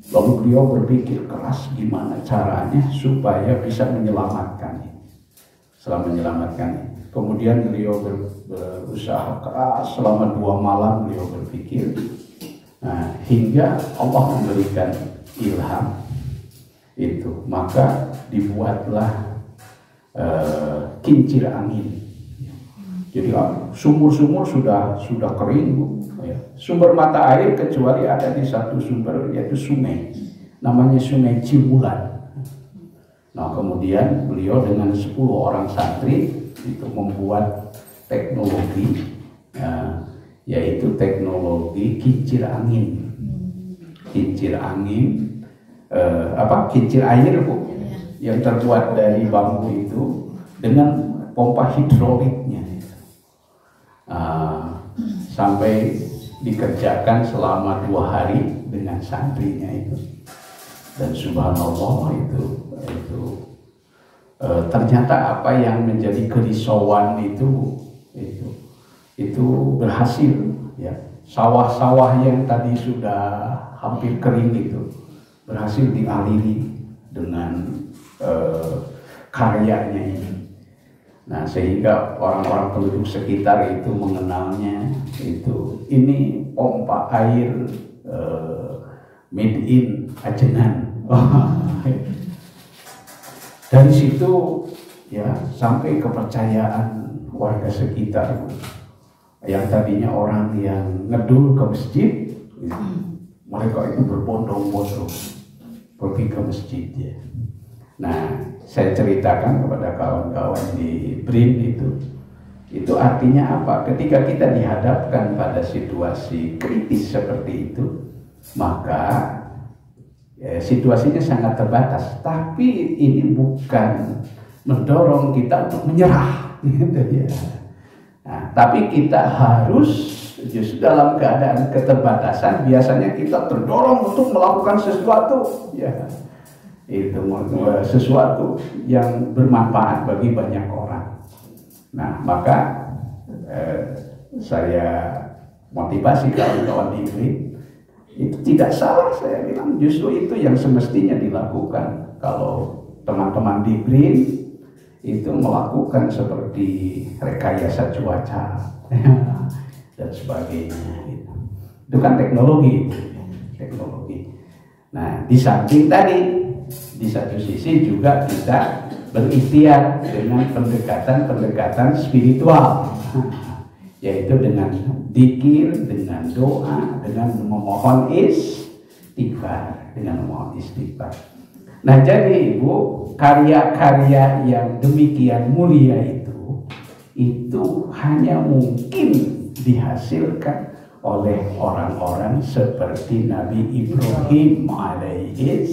[SPEAKER 1] Lalu beliau berpikir keras gimana caranya supaya bisa menyelamatkannya. Setelah menyelamatkannya, kemudian beliau berusaha keras selama 2 malam beliau berpikir. Nah, hingga Allah memberikan ilham itu, maka dibuatlah kincir angin. Jadi sumur-sumur sudah kering, ya. Sumber mata air kecuali ada di satu sumber yaitu sungai, namanya Sungai Cibulan. Nah, kemudian beliau dengan 10 orang santri itu membuat teknologi, yaitu teknologi kincir angin. Kincir angin, kincir air, Bu, yang terbuat dari bambu itu dengan pompa hidroliknya. Sampai dikerjakan selama 2 hari dengan santrinya itu, dan subhanallah itu ternyata apa yang menjadi kerisauan itu berhasil, ya. Sawah-sawah yang tadi sudah hampir kering itu berhasil dialiri dengan karyanya ini. Nah, sehingga orang-orang penduduk sekitar itu mengenalnya ini pompa air made in Ajenan. Dari situ ya sampai kepercayaan warga sekitar yang tadinya orang yang ngedul ke masjid, mereka itu berbondong-bondong pergi ke masjid, ya. Nah, saya ceritakan kepada kawan-kawan di BRIN itu artinya apa? Ketika kita dihadapkan pada situasi kritis seperti itu, maka situasinya sangat terbatas. Tapi ini bukan mendorong kita untuk menyerah, gitu ya. Nah, tapi kita harus justru dalam keadaan keterbatasan biasanya kita terdorong untuk melakukan sesuatu, ya. Itu sesuatu yang bermanfaat bagi banyak orang. Nah, maka saya motivasi kawan-kawan di BRIN, itu tidak salah, saya bilang justru itu yang semestinya dilakukan. Kalau teman-teman di BRIN itu melakukan seperti rekayasa cuaca dan sebagainya, itu kan teknologi. Nah, di samping tadi, di satu sisi juga kita berikhtiar dengan pendekatan spiritual, yaitu dengan dzikir, dengan doa, dengan memohon istighfar, Nah, jadi Ibu, karya-karya yang demikian mulia itu hanya mungkin dihasilkan oleh orang-orang seperti Nabi Ibrahim alaihi.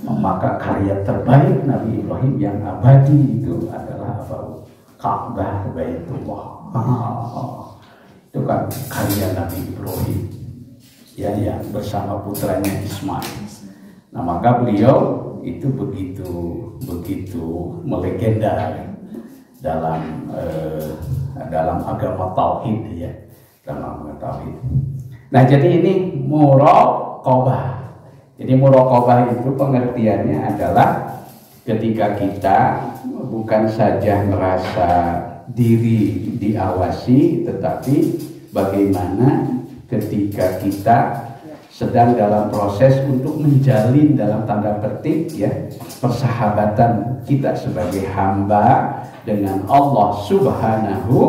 [SPEAKER 1] Maka karya terbaik Nabi Ibrahim yang abadi itu adalah Ka'bah Baitullah. Itu kan karya Nabi Ibrahim, ya, yang bersama putranya Ismail. Nah, maka beliau itu begitu melegenda dalam agama tauhid, ya, dalam agama tauhid. Nah, jadi ini muraqabah. Jadi muraqabah itu pengertiannya adalah ketika kita bukan saja merasa diri diawasi, tetapi bagaimana ketika kita sedang dalam proses untuk menjalin dalam tanda petik, ya, persahabatan kita sebagai hamba dengan Allah Subhanahu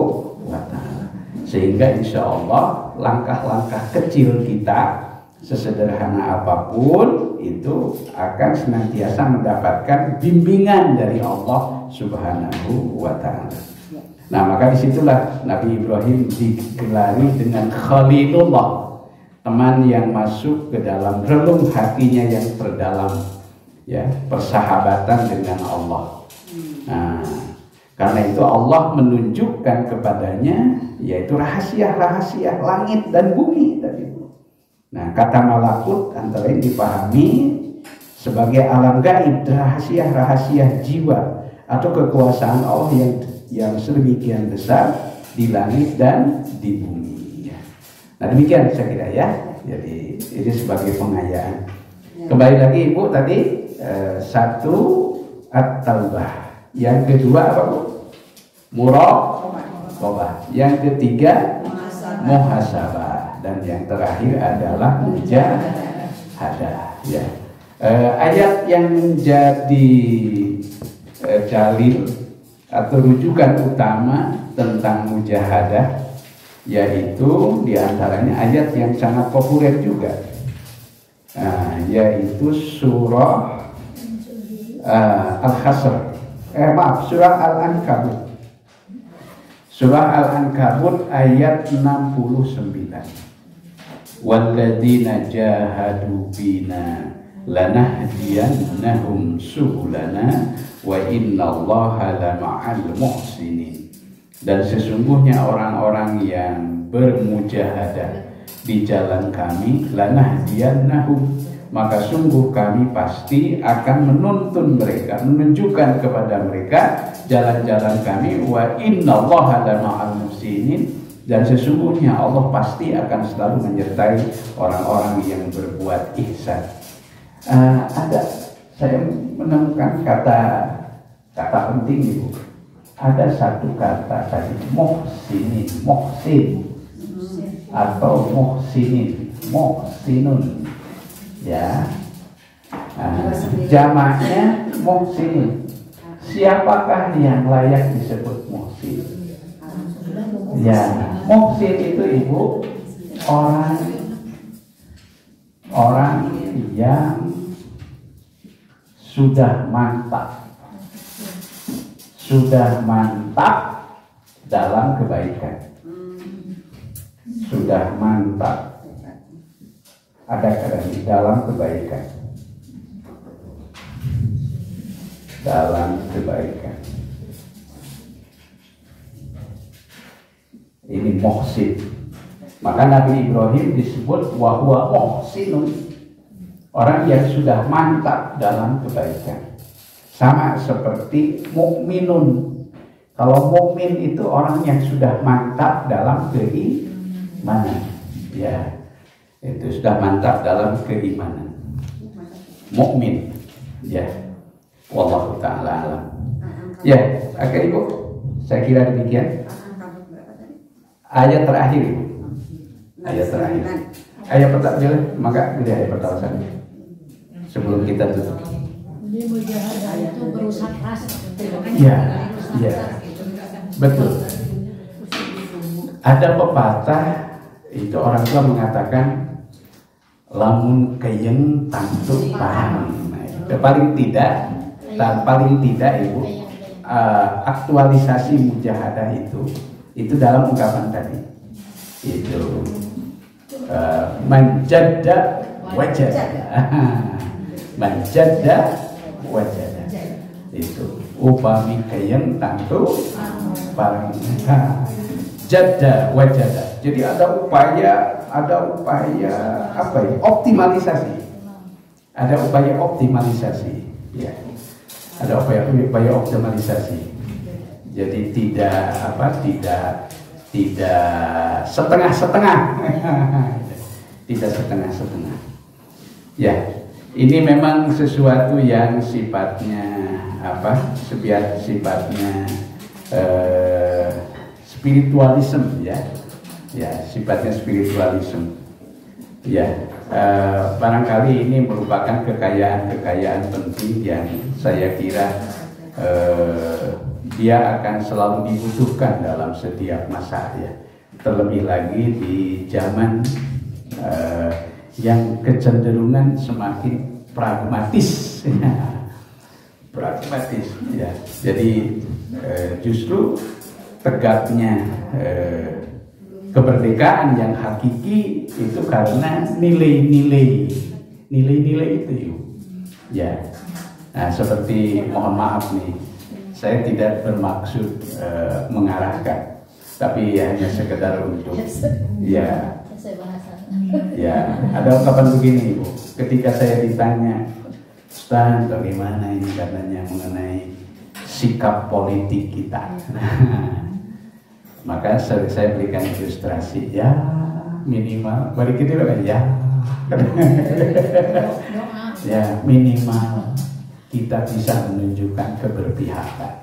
[SPEAKER 1] wa Ta'ala, sehingga insya Allah langkah-langkah kecil kita sesederhana apapun itu akan senantiasa mendapatkan bimbingan dari Allah Subhanahu wa Ta'ala. Nah, maka disitulah Nabi Ibrahim digelari dengan Khalilullah, teman yang masuk ke dalam relung hatinya yang terdalam, ya, persahabatan dengan Allah. Nah, karena itu Allah menunjukkan kepadanya yaitu rahasia-rahasia langit dan bumi tadi. Nah, kata malakut antara lain dipahami sebagai alam gaib, rahasia-rahasia jiwa atau kekuasaan Allah yang sedemikian besar di langit dan di bumi. Ya. Nah demikian saya kira ya. Jadi ini sebagai pengayaan. Kembali lagi Ibu tadi satu at-taubah. Yang kedua apa Bu? Muraqabah. Yang ketiga muhasabah. Dan yang terakhir adalah mujahadah. Ya. Ayat yang menjadi dalil atau rujukan utama tentang mujahadah yaitu diantaranya ayat yang sangat populer juga, yaitu surah Al-Hasr, surah Al-Ankabut. Surah Al-Ankabut ayat 69. Walladzina jahadu bina lanahdiyannahum subulana wa innallaha lama'al muhsinin. Dan sesungguhnya orang-orang yang bermujahadah di jalan kami, lanahdiyannahum, maka sungguh kami pasti akan menuntun mereka, menunjukkan kepada mereka jalan-jalan kami, wa innallaha lama'al muhsinin, dan sesungguhnya Allah pasti akan selalu menyertai orang-orang yang berbuat ihsan. Saya menemukan kata penting Ibu. Ada satu kata tadi, muhsinin, muhsin atau muhsinin, muhsinun, ya. Jamaknya muhsinin. Siapakah yang layak disebut muhsin? Ya, muhsin itu Ibu orang yang sudah mantap dalam kebaikan, sudah mantap ada di dalam kebaikan, ini muhsin. Maka Nabi Ibrahim disebut wahwa muhsinun, orang yang sudah mantap dalam kebaikan. Sama seperti mukminun. Kalau mukmin itu orang yang sudah mantap dalam keimanan. Ya, itu sudah mantap dalam keimanan. Mukmin. Ya. Wallahu taala alam. Ya, oke Ibu. Saya kira demikian. Ayat terakhir Ibu. Ayat terakhir. Ayat pertama, maka beli ayat pertama saja. Sebelum kita tutup.
[SPEAKER 2] Jadi mujahadah itu berusaha keras.
[SPEAKER 1] Iya, betul. Ada pepatah itu orang tua mengatakan lamun keyeng tantu paham. Nah, paling tidak Ibu, aktualisasi mujahadah itu dalam ungkapan tadi itu manjada wajada. Manjada wajada itu upami kayang tantu paling jada wajada. Jadi ada upaya apa ya, optimalisasi, ya, ada upaya optimalisasi. Jadi tidak setengah-setengah. Tidak setengah-setengah. Ya, ini memang sesuatu yang sifatnya spiritualisme, ya. Ya, sifatnya spiritualisme. Ya, barangkali ini merupakan kekayaan penting yang saya kira dia akan selalu dibutuhkan dalam setiap masa, ya. Terlebih lagi di zaman yang kecenderungan semakin pragmatis, pragmatis, ya. Jadi justru tegaknya kemerdekaan yang hakiki itu karena nilai-nilai itu, ya. Nah, seperti mohon maaf nih, saya tidak bermaksud mengarahkan, tapi hanya sekedar untuk ya. Ya, ada ungkapan begini Ibu, ketika saya ditanya, Ustaz bagaimana ini katanya mengenai sikap politik kita. Maka saya berikan ilustrasi, ya minimal balik itu ya. Ya minimal kita bisa menunjukkan keberpihakan.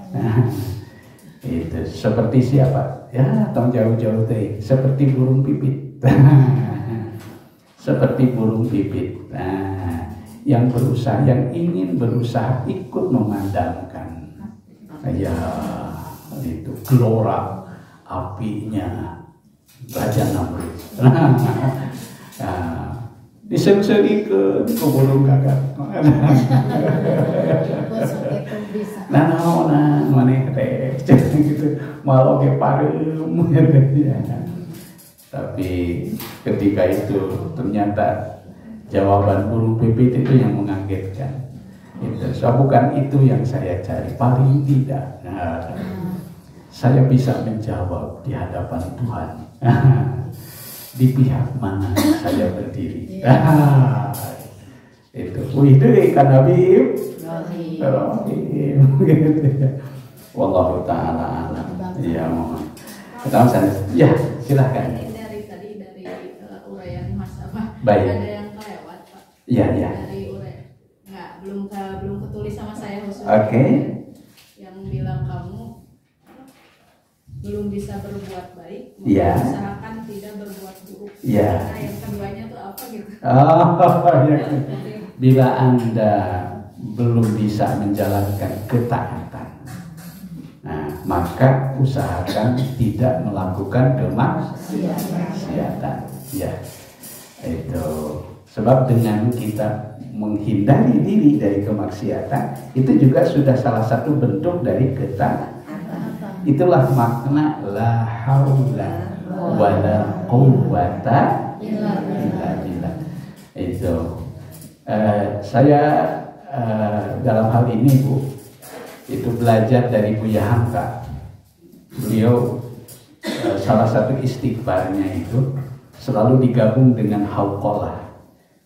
[SPEAKER 1] Itu seperti siapa? Ya tong jauh-jauh deh, seperti burung pipit. Seperti burung pipit. Nah, yang berusaha, yang ingin berusaha ikut memadamkan. Ya itu gelora apinya Raja Namrud. Nah, diseng-sengi ke burung gagak. Nah, mana teh gitu, malah ke pareum. Tapi ketika itu ternyata jawaban burung pipit itu yang mengagetkan. So, bukan itu yang saya cari, paling tidak. Nah, saya bisa menjawab di hadapan Tuhan. Di pihak mana saya berdiri. Itu itu kan Habib Rahim. Wallahu ta'ala alam. Ya mohon. Ya silahkan.
[SPEAKER 4] Dari uraian Mas apa?
[SPEAKER 1] Baik.
[SPEAKER 4] Ada yang kelewat Pak.
[SPEAKER 1] Iya iya.
[SPEAKER 4] Dari uraian. Enggak, belum ketulis sama saya khusus.
[SPEAKER 1] Oke.
[SPEAKER 4] Yang bilang kamu belum bisa berbuat baik,
[SPEAKER 1] Iya.
[SPEAKER 4] usahakan tidak berbuat buruk.
[SPEAKER 1] Iya.
[SPEAKER 4] Nah, yang keduanya tuh apa gitu?
[SPEAKER 1] Ya. Bila Anda belum bisa menjalankan ketaatan, nah, maka usahakan tidak melakukan kemaksiatan. Ya, itu sebab dengan kita menghindari diri dari kemaksiatan, itu juga sudah salah satu bentuk dari ketaatan. Itulah makna la haula wala quwwata illa billah. Itu saya dalam hal ini Bu, itu belajar dari Buya Hamka. Beliau salah satu istighfarnya itu selalu digabung dengan hauqalah.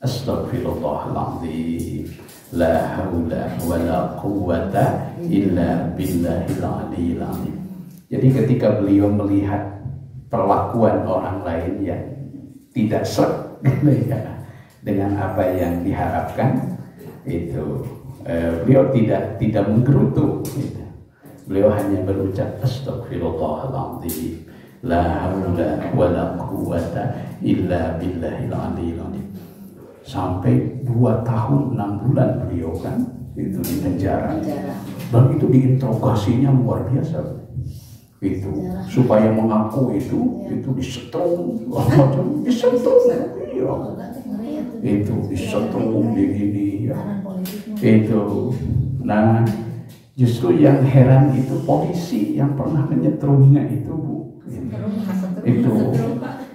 [SPEAKER 1] Astaghfirullahaladzim, la haula wala quwwata illa billahil aliyil azim. Jadi ketika beliau melihat perlakuan orang lain yang tidak serp dengan apa yang diharapkan, itu beliau tidak menggerutu. Gitu. Beliau hanya berucap astaghfirullahaladzim, la haula wala quwwata illa billahil aliyil azim. Sampai 2 tahun 6 bulan beliau kan itu di penjara. Dan itu diinterogasinya luar biasa. Itu supaya mengaku itu disetrum, disetrum, iya. Itu disetrum begini ya. Itu. Nah, justru yang heran itu polisi yang pernah menyetrumnya itu Bu. Itu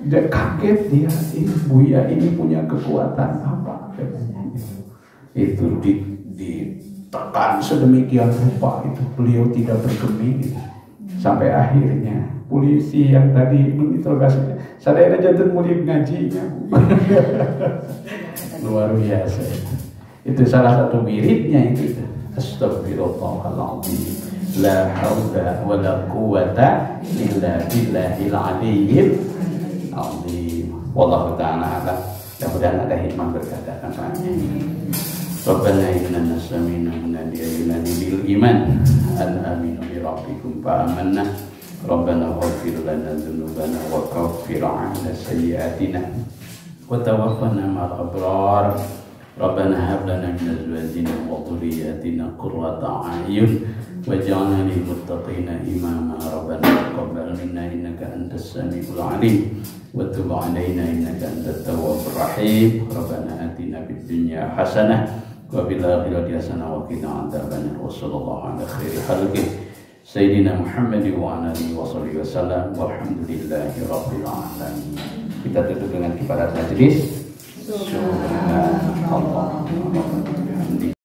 [SPEAKER 1] dia kaget dia, ini Buya ini punya kekuatan apa? Itu ditekan sedemikian rupa itu beliau tidak bergeming gitu. Sampai akhirnya polisi yang tadi menginterogasi saya ada jantung murid ngajinya. Luar biasa itu salah satu wiridnya itu. Astagfirullahaladzim, la haula wala quwwata illa billahil aliyyil azim. Wallahu ta'ala a'lam. Mudah-mudahan ada hikmah berkata Rabbana inna sami'na munadiyan yunadi bil iman an aminu bi rabbikum fa amanna. Rabbana ighfir lana dzunubana wa kaffir 'anna sayyi'atina wa tawaffana ma'al abrar. Rabbana hab lana min azwajina wa dhurriyyatina qurrata a'yun waj'alna lil muttaqina imama. Rabbana taqabbal minna innaka antas samiul 'alim wa tub 'alaina innaka antat tawwabur rahim. Rabbana atina fid dunya hasanah wa fil akhirati hasanah wa qina adzabannar. Wa sallallahu ala khairi khalqih Sayyidina Muhammad wa ala alihi wa sahbihi wasallam walhamdulillahi rabbil alamin. Kita tutup dengan kifarat majlis. Subhanallah.